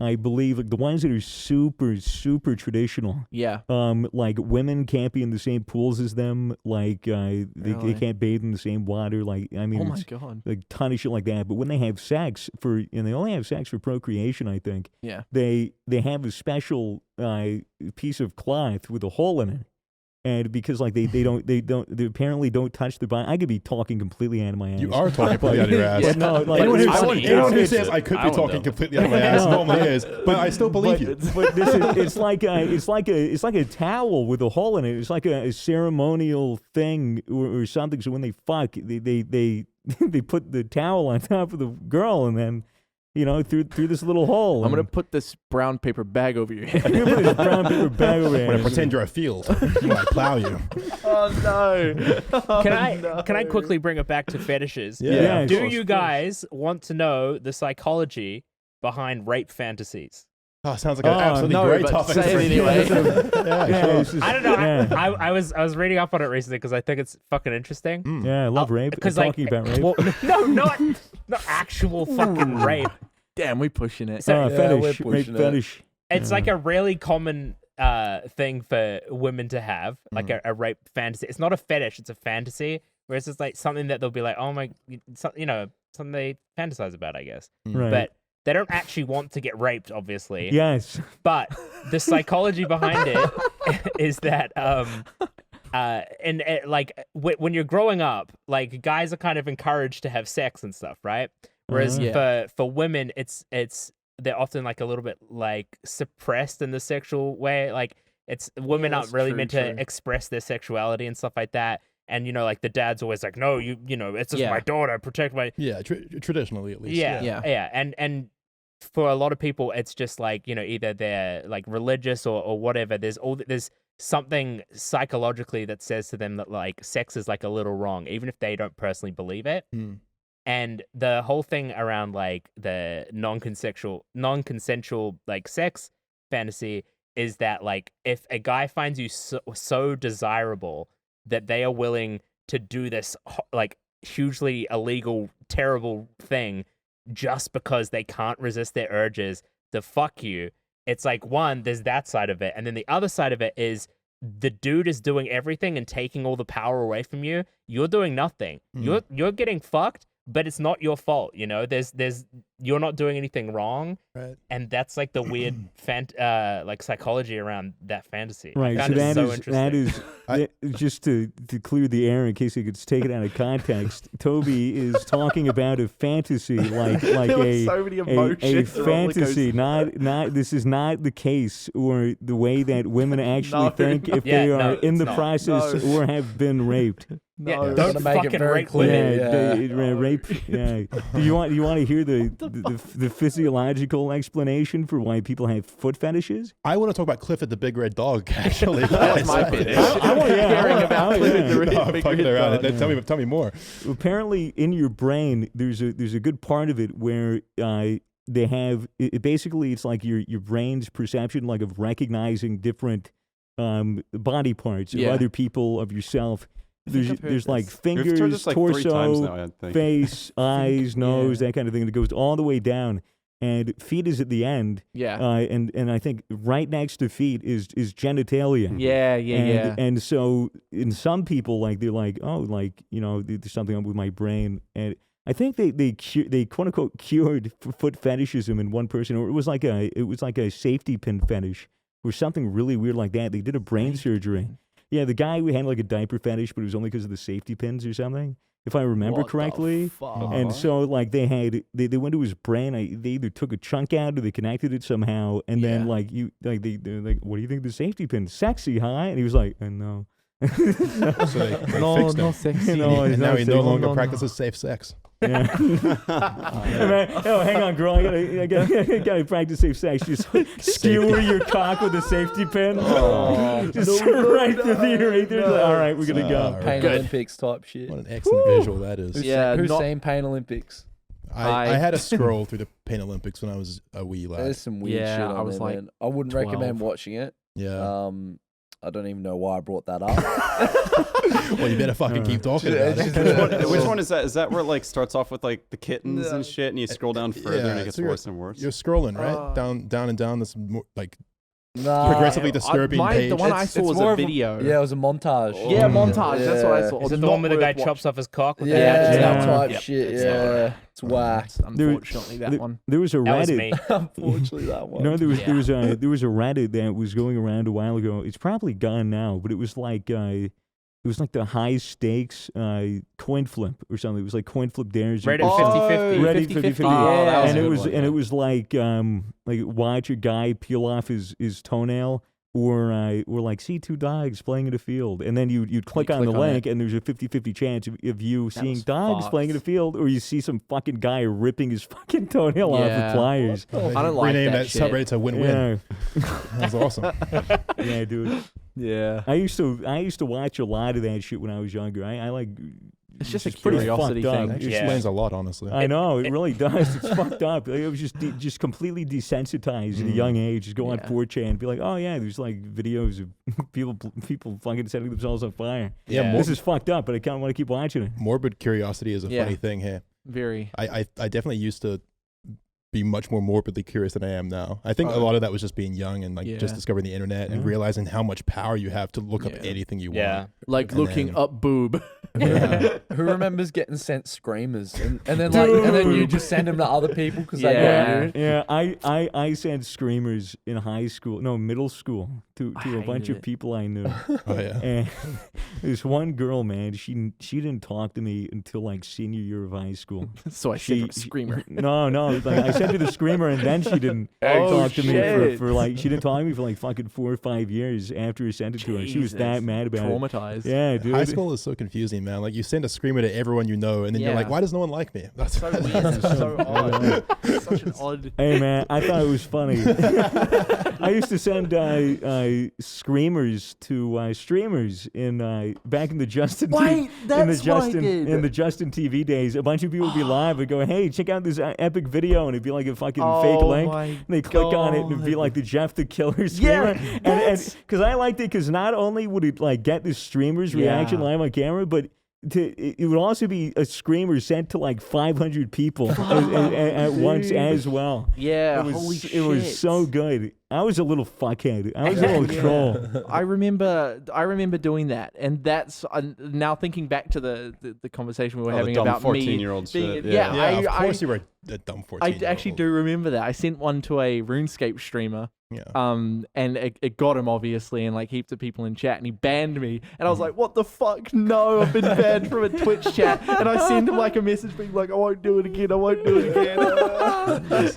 [SPEAKER 3] I believe like the ones that are super traditional.
[SPEAKER 2] Yeah.
[SPEAKER 3] Like women can't be in the same pools as them. Like they can't bathe in the same water. Like I mean,
[SPEAKER 2] Oh my
[SPEAKER 3] it's
[SPEAKER 2] God.
[SPEAKER 3] like ton of shit like that. But when they have sex and they only have sex for procreation, I think.
[SPEAKER 2] Yeah.
[SPEAKER 3] They have a special piece of cloth with a hole in it. And because like they apparently don't touch the body. I could be talking completely out of my ass.
[SPEAKER 1] You are talking completely out of your ass.
[SPEAKER 3] But no, like,
[SPEAKER 1] Anyone who says I could be talking completely out of my ass normally is, but I still believe you.
[SPEAKER 3] But this is it's like a towel with a hole in it. It's like a ceremonial thing or something. So when they fuck, they put the towel on top of the girl and then through this little hole.
[SPEAKER 2] I'm gonna put this brown paper bag over your head.
[SPEAKER 3] I'm gonna put this brown paper bag over
[SPEAKER 1] I'm
[SPEAKER 3] your
[SPEAKER 1] gonna
[SPEAKER 3] head.
[SPEAKER 1] pretend you're a field. I'm gonna plow you.
[SPEAKER 2] Oh no.
[SPEAKER 6] Can I quickly bring it back to fetishes?
[SPEAKER 3] Yeah.
[SPEAKER 6] Do you guys want to know the psychology behind rape fantasies?
[SPEAKER 1] Oh, sounds like an absolutely great
[SPEAKER 2] but
[SPEAKER 1] topic.
[SPEAKER 2] say it anyway.
[SPEAKER 1] Sure.
[SPEAKER 6] I don't know. I was reading up on it recently because I think it's fucking interesting.
[SPEAKER 3] Yeah, I love rape.
[SPEAKER 6] Because
[SPEAKER 3] Talking about rape.
[SPEAKER 6] well, no, not actual fucking rape.
[SPEAKER 2] Damn, we pushing it.
[SPEAKER 6] So,
[SPEAKER 3] Fetish,
[SPEAKER 7] we're
[SPEAKER 3] rape
[SPEAKER 7] pushing it.
[SPEAKER 3] fetish.
[SPEAKER 6] It's like a really common thing for women to have, like a rape fantasy. It's not a fetish; it's a fantasy. Whereas it's like something that they'll be like, oh my, something they fantasize about, I guess.
[SPEAKER 3] Right.
[SPEAKER 6] But they don't actually want to get raped, obviously.
[SPEAKER 3] Yes.
[SPEAKER 6] But the psychology behind it is that, when you're growing up, like guys are kind of encouraged to have sex and stuff, right? Whereas for women, they're often like a little bit like suppressed in the sexual way. Like women aren't really meant to express their sexuality and stuff like that. And like the dad's always like, no, it's just my daughter, protect my.
[SPEAKER 1] Yeah, traditionally at least.
[SPEAKER 6] Yeah. And for a lot of people, it's just like either they're like religious or whatever. There's something psychologically that says to them that like sex is like a little wrong, even if they don't personally believe it. And the whole thing around like the non-consensual like sex fantasy is that like if a guy finds you so desirable that they are willing to do this like hugely illegal, terrible thing just because they can't resist their urges to fuck you. It's like, one, there's that side of it. And then the other side of it is the dude is doing everything and taking all the power away from you. You're doing nothing. You're getting fucked, but it's not your fault. You're not doing anything wrong.
[SPEAKER 1] Right.
[SPEAKER 6] And that's like the weird like psychology around that fantasy.
[SPEAKER 3] Right.
[SPEAKER 6] I
[SPEAKER 3] So
[SPEAKER 6] found it
[SPEAKER 3] that is just to clear the air in case it gets taken out of context. Toby is talking about a fantasy like
[SPEAKER 2] so many
[SPEAKER 3] a fantasy. Not this is not the case or the way that women actually think if they are in the process or have been raped.
[SPEAKER 6] Yeah,
[SPEAKER 2] No.
[SPEAKER 7] Don't make it
[SPEAKER 6] fucking
[SPEAKER 7] very
[SPEAKER 6] rape
[SPEAKER 7] clear.
[SPEAKER 6] women.
[SPEAKER 3] Rape. Yeah. Do you want to hear the physiological explanation for why people have foot fetishes?
[SPEAKER 1] I want to talk about Clifford the Big Red Dog, actually.
[SPEAKER 2] That's my fetish.
[SPEAKER 3] Caring
[SPEAKER 2] about Clifford the
[SPEAKER 1] No, I'm
[SPEAKER 2] Big
[SPEAKER 1] fucking
[SPEAKER 2] Red
[SPEAKER 1] around.
[SPEAKER 2] Dog.
[SPEAKER 1] Tell me more.
[SPEAKER 3] Apparently, in your brain, there's a good part of it where they have basically it's like your brain's perception like of recognizing different body parts of other people, of yourself. There's like fingers,
[SPEAKER 8] We've this like 3 times
[SPEAKER 3] torso,
[SPEAKER 8] now, I think.
[SPEAKER 3] face, eyes, nose, that kind of thing. It goes all the way down, and feet is at the end.
[SPEAKER 2] Yeah.
[SPEAKER 3] And I think right next to feet is genitalia.
[SPEAKER 2] Yeah.
[SPEAKER 3] And so in some people, like they're like, oh, like there's something up with my brain, and I think they quote unquote cured foot fetishism in one person, or it was like a safety pin fetish or something really weird like that. They did a brain surgery. Yeah, the guy who had like a diaper fetish, but it was only because of the safety pins or something, if I remember correctly. And so like they went to his brain. They either took a chunk out or they connected it somehow, and then they're like, what do you think of the safety pin? Sexy, huh? And he was like, no.
[SPEAKER 1] So they fixed him.
[SPEAKER 2] sexy.
[SPEAKER 1] And now he no longer practices safe sex.
[SPEAKER 3] Yeah. Oh, hang on, girl. I gotta practice safe sex. Just skewer your cock with a safety pin. Just right through the urethra. Like, all right, we're gonna go.
[SPEAKER 7] Pain Olympics type shit.
[SPEAKER 1] What an excellent visual that is.
[SPEAKER 7] Who's seen Pain Olympics?
[SPEAKER 1] I had a scroll through the Pain Olympics when I was a wee lad.
[SPEAKER 7] There's some weird shit on there, man. I wouldn't recommend watching it.
[SPEAKER 1] Yeah.
[SPEAKER 7] I don't even know why I brought that up.
[SPEAKER 1] Well, you better fucking keep talking about it.
[SPEAKER 8] Which one is that? Is that where it like starts off with like the kittens and shit, and you scroll down further and it gets worse and worse?
[SPEAKER 1] You're scrolling, right? Down and down this like
[SPEAKER 7] Nah,
[SPEAKER 1] progressively disturbing page.
[SPEAKER 2] The one I saw was a video.
[SPEAKER 7] Yeah, it was a montage.
[SPEAKER 2] Yeah, montage. That's what I saw.
[SPEAKER 6] Is it the one where the guy chops off his cock? With
[SPEAKER 7] that type shit. Yeah, it's whack.
[SPEAKER 2] Unfortunately, that one.
[SPEAKER 3] There was a Reddit.
[SPEAKER 7] Unfortunately, that one.
[SPEAKER 3] No, there was a Reddit that was going around a while ago. It's probably gone now, but it was like the high stakes coin flip or something. It was like coin flip dares.
[SPEAKER 6] Reddit 50-50.
[SPEAKER 3] Reddit 50-50.
[SPEAKER 2] Yeah,
[SPEAKER 3] and it was like watch a guy peel off his toenail. Or like see 2 dogs playing in a field, and then you'd click on the link, and there's a 50-50 chance of you seeing dogs playing in a field, or you see some fucking guy ripping his fucking toenail off with pliers.
[SPEAKER 2] I don't like
[SPEAKER 1] Rename
[SPEAKER 2] that shit.
[SPEAKER 1] subreddit to win-win.
[SPEAKER 3] Yeah.
[SPEAKER 1] That's awesome.
[SPEAKER 3] Yeah, dude.
[SPEAKER 2] Yeah.
[SPEAKER 3] I used to watch a lot of that shit when I was younger. I like.
[SPEAKER 2] It's just a
[SPEAKER 3] pretty
[SPEAKER 2] curiosity
[SPEAKER 3] fucked
[SPEAKER 2] thing.
[SPEAKER 3] up.
[SPEAKER 1] It explains a lot, honestly.
[SPEAKER 3] I know, it really does. It's fucked up. Like, I was just completely desensitized at a young age. Just go on 4chan and be like, oh yeah, there's like videos of people fucking setting themselves on fire.
[SPEAKER 1] Yeah,
[SPEAKER 3] this is fucked up, but I kind of want to keep watching it.
[SPEAKER 1] Morbid curiosity is a funny thing here.
[SPEAKER 2] Very.
[SPEAKER 1] I definitely used to be much more morbidly curious than I am now. I think a lot of that was just being young and like just discovering the internet and realizing how much power you have to look up anything you want.
[SPEAKER 2] Like
[SPEAKER 1] And
[SPEAKER 2] looking
[SPEAKER 1] then-
[SPEAKER 2] up boob.
[SPEAKER 7] Who remembers getting sent screamers and then you just send them to other people because they got you?
[SPEAKER 3] Yeah, I sent screamers in middle school to a bunch of people I knew.
[SPEAKER 1] Oh yeah.
[SPEAKER 3] And this one girl, man, she didn't talk to me until like senior year of high school.
[SPEAKER 2] So I sent her a screamer.
[SPEAKER 3] No, like I sent her the screamer, and then she didn't talk to me for like she didn't talk to me for like fucking 4 or 5 years after I sent it to her. She was that mad about it.
[SPEAKER 2] Traumatized.
[SPEAKER 3] Yeah, dude.
[SPEAKER 1] High school is so confusing, man. Like you send a screamer to everyone you know, and then you're like, why does no one like me? That's
[SPEAKER 2] so weird. It's so odd. It's such an odd.
[SPEAKER 3] Hey man, I thought it was funny. I used to send screamers to streamers in back in the Justin in the Justin TV days. A bunch of people would be live and go, "Hey, check out this epic video," and it'd be like a fucking fake link. And they click on it, and it'd be like the Jeff the Killer screamer. And because I liked it, because not only would it like get the streamer's reaction live on camera, but it would also be a screamer sent to like 500 people at once as well.
[SPEAKER 2] Yeah,
[SPEAKER 3] it was so good. I was a little fuckhead. I was a little troll.
[SPEAKER 2] I remember doing that, and that's now thinking back to the conversation we were having about
[SPEAKER 8] 14-year-old shit.
[SPEAKER 1] Of course you were a dumb 14-year-old.
[SPEAKER 2] I actually do remember that. I sent one to a RuneScape streamer.
[SPEAKER 1] Yeah.
[SPEAKER 2] And it got him obviously, and like heaps of people in chat, and he banned me, and I was like, what the fuck? No, I've been banned from a Twitch chat, and I sent him like a message being like, I won't do it again. It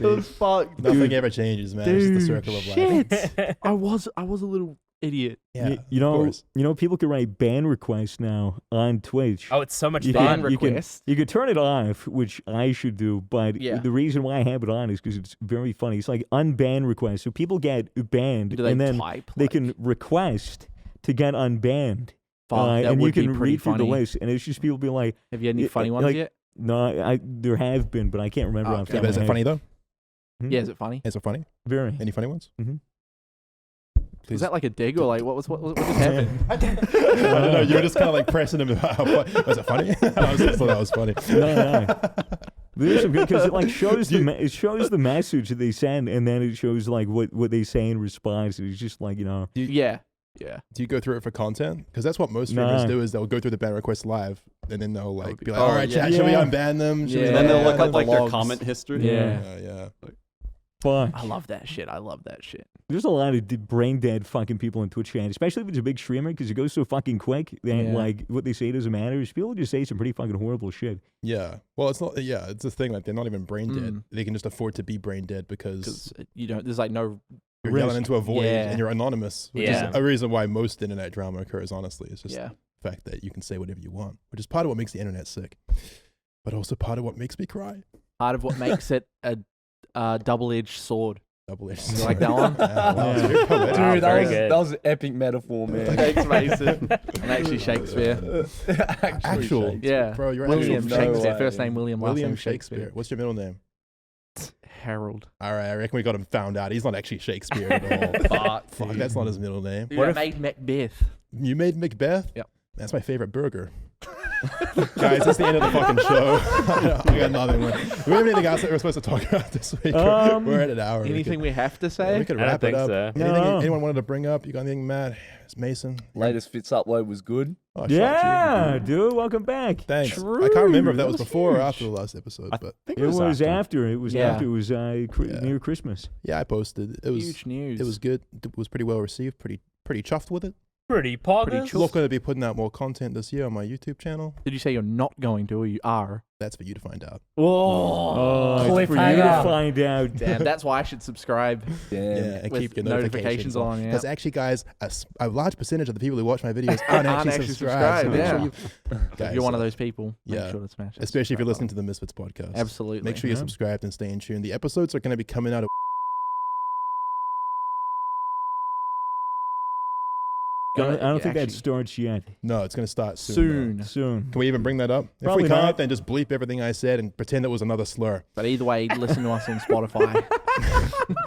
[SPEAKER 2] was fucked.
[SPEAKER 1] Nothing ever changes, man. It's just the circle of life.
[SPEAKER 2] Shit. I was a little Idiot.
[SPEAKER 1] Yeah,
[SPEAKER 3] you know, people can write ban requests now on Twitch.
[SPEAKER 6] Oh, it's so much
[SPEAKER 3] You
[SPEAKER 6] fun.
[SPEAKER 2] Ban request.
[SPEAKER 3] You could turn it off, which I should do, but
[SPEAKER 2] Yeah.
[SPEAKER 3] the reason why I have it on is because it's very funny. It's like unban requests. So people get banned,
[SPEAKER 2] Do they
[SPEAKER 3] and then
[SPEAKER 2] type?
[SPEAKER 3] they can request to get unbanned.
[SPEAKER 2] Fuck, that
[SPEAKER 3] and you
[SPEAKER 2] would be
[SPEAKER 3] can
[SPEAKER 2] pretty
[SPEAKER 3] read through the
[SPEAKER 2] funny.
[SPEAKER 3] list, and it's just people being like,
[SPEAKER 2] Have you had any
[SPEAKER 3] Yeah,
[SPEAKER 2] funny ones
[SPEAKER 3] like-
[SPEAKER 2] yet?
[SPEAKER 3] no, there have been, but I can't remember off the
[SPEAKER 1] Yeah,
[SPEAKER 3] top
[SPEAKER 1] but
[SPEAKER 3] of
[SPEAKER 1] is
[SPEAKER 3] my
[SPEAKER 1] it
[SPEAKER 3] head.
[SPEAKER 1] funny though?
[SPEAKER 3] Hmm?
[SPEAKER 2] Yeah, is it funny?
[SPEAKER 1] Is it funny?
[SPEAKER 3] Very.
[SPEAKER 1] Any funny ones?
[SPEAKER 3] Mhm.
[SPEAKER 2] Was that like a dig or like what just happened?
[SPEAKER 1] I don't know. You were just kind of like pressing him. Was it funny? I just thought that was funny.
[SPEAKER 3] No. There's some good because it like shows it shows the message that they send, and then it shows like what they say in response. And it's just like, you know.
[SPEAKER 2] Yeah.
[SPEAKER 1] Do you go through it for content? Because that's what most streamers do. Is they'll go through the ban request live, and then they'll like be like, "All right, chat, should we unban them?" Should we
[SPEAKER 2] Yeah.
[SPEAKER 8] And then they'll
[SPEAKER 1] unban
[SPEAKER 8] look
[SPEAKER 1] them?"
[SPEAKER 8] up like their
[SPEAKER 2] logs.
[SPEAKER 8] comment history.
[SPEAKER 2] Yeah.
[SPEAKER 3] Fuck.
[SPEAKER 2] I love that shit. I love that shit.
[SPEAKER 3] There's a lot of brain dead fucking people in Twitch chat, especially if it's a big streamer because it goes so fucking quick that
[SPEAKER 2] Yeah.
[SPEAKER 3] like what they say doesn't matter. People just say some pretty fucking horrible shit.
[SPEAKER 1] Yeah. Well, it's not. Yeah, it's the thing. Like they're not even brain dead.
[SPEAKER 2] Mm.
[SPEAKER 1] They can just afford to be brain dead because
[SPEAKER 2] Because you don't. There's like no.
[SPEAKER 1] you're
[SPEAKER 3] risk.
[SPEAKER 1] yelling into a void
[SPEAKER 2] Yeah.
[SPEAKER 1] and you're anonymous. Which
[SPEAKER 6] Yeah.
[SPEAKER 1] is a reason why most internet drama occurs. Honestly, it's just
[SPEAKER 2] Yeah.
[SPEAKER 1] the fact that you can say whatever you want, which is part of what makes the internet sick, but also part of what makes me cry.
[SPEAKER 2] Part of what makes it a double-edged sword.
[SPEAKER 1] Double-edged.
[SPEAKER 2] You like that one?
[SPEAKER 1] Yeah, wow, it's
[SPEAKER 3] Yeah.
[SPEAKER 1] very poetic.
[SPEAKER 7] Dude, that
[SPEAKER 6] very
[SPEAKER 7] was,
[SPEAKER 6] good.
[SPEAKER 7] that was an epic metaphor, man.
[SPEAKER 2] Thanks, Mason. I'm actually Shakespeare.
[SPEAKER 1] Actual.
[SPEAKER 7] Shakespeare.
[SPEAKER 2] Yeah.
[SPEAKER 1] Bro, you're
[SPEAKER 2] William
[SPEAKER 1] actually
[SPEAKER 7] no
[SPEAKER 2] Shakespeare.
[SPEAKER 7] way.
[SPEAKER 2] First name William. Last
[SPEAKER 1] William
[SPEAKER 2] name
[SPEAKER 1] Shakespeare. What's your middle name?
[SPEAKER 2] Harold.
[SPEAKER 1] All right, I reckon we got him found out. He's not actually Shakespeare at all. Fuck, that's not his middle name.
[SPEAKER 2] Dude, I made Macbeth.
[SPEAKER 1] You made Macbeth?
[SPEAKER 2] Yep.
[SPEAKER 1] That's my favorite burger. Guys, that's the end of the fucking show. I got nothing. Do we have anything else that we're supposed to talk about this week? We're at an hour.
[SPEAKER 2] Anything we have to
[SPEAKER 1] we
[SPEAKER 2] say?
[SPEAKER 1] could
[SPEAKER 6] I don't
[SPEAKER 1] wrap it
[SPEAKER 6] think
[SPEAKER 1] up.
[SPEAKER 6] so.
[SPEAKER 1] Anything
[SPEAKER 3] No.
[SPEAKER 1] anyone wanted to bring up? You got anything, Matt? It's Mason.
[SPEAKER 7] Latest Fitz upload was good.
[SPEAKER 1] Oh, shot
[SPEAKER 3] Yeah,
[SPEAKER 1] you.
[SPEAKER 3] dude, welcome back.
[SPEAKER 1] Thanks. I
[SPEAKER 3] True.
[SPEAKER 1] can't remember if that was
[SPEAKER 3] That was
[SPEAKER 1] before or
[SPEAKER 3] huge.
[SPEAKER 1] after the last episode,
[SPEAKER 8] I
[SPEAKER 1] but
[SPEAKER 8] think
[SPEAKER 3] It was after. It was
[SPEAKER 2] Yeah.
[SPEAKER 3] after. It was near Christmas.
[SPEAKER 1] yeah, I posted. It was
[SPEAKER 2] Huge news.
[SPEAKER 1] it was good. It was pretty well received. Pretty chuffed with it.
[SPEAKER 6] Pretty poggers.
[SPEAKER 1] Not going to be putting out more content this year on my YouTube channel.
[SPEAKER 2] Did you say you're not going to, or you are?
[SPEAKER 1] That's for you to find out.
[SPEAKER 3] Oh, it's for you to
[SPEAKER 6] cliffhanger.
[SPEAKER 3] find out.
[SPEAKER 2] Damn, that's why I should subscribe.
[SPEAKER 7] Damn.
[SPEAKER 1] Yeah, and
[SPEAKER 2] With
[SPEAKER 1] keep your
[SPEAKER 2] notifications on, yeah.
[SPEAKER 1] Because actually, guys, a large percentage of the people who watch my videos aren't actually subscribed. So make sure you,
[SPEAKER 2] If
[SPEAKER 1] guys,
[SPEAKER 2] you're one of those people,
[SPEAKER 1] yeah.
[SPEAKER 2] make sure to smash it.
[SPEAKER 1] especially if you're listening to the Misfits podcast.
[SPEAKER 2] Absolutely.
[SPEAKER 1] Make sure you're
[SPEAKER 3] Yeah.
[SPEAKER 1] subscribed and stay in tune. The episodes are going to be coming out.
[SPEAKER 3] I don't think that
[SPEAKER 2] Actually,
[SPEAKER 3] starts yet.
[SPEAKER 1] No, it's going to start soon.
[SPEAKER 3] Soon.
[SPEAKER 1] Can we even bring that up? If
[SPEAKER 3] Probably
[SPEAKER 1] we can't,
[SPEAKER 3] not.
[SPEAKER 1] then just bleep everything I said and pretend it was another slur.
[SPEAKER 2] But either way, listen to us on Spotify.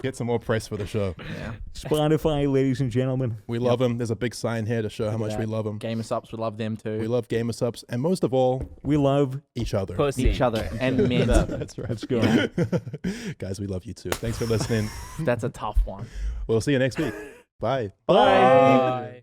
[SPEAKER 1] Get some more press for the show.
[SPEAKER 2] Yeah.
[SPEAKER 3] Spotify, ladies and gentlemen.
[SPEAKER 1] We love them. There's a big sign here to show how much we love them.
[SPEAKER 2] Gamer Subs, we love them too.
[SPEAKER 1] We love Gamer Subs, and most of all,
[SPEAKER 3] We love.
[SPEAKER 1] each other.
[SPEAKER 6] Pussy.
[SPEAKER 2] each other and men.
[SPEAKER 1] That's right.
[SPEAKER 3] Let's go.
[SPEAKER 2] Yeah.
[SPEAKER 1] Guys, we love you too. Thanks for listening.
[SPEAKER 2] That's a tough one.
[SPEAKER 1] We'll see you next week. Bye.
[SPEAKER 3] Bye.
[SPEAKER 6] Bye.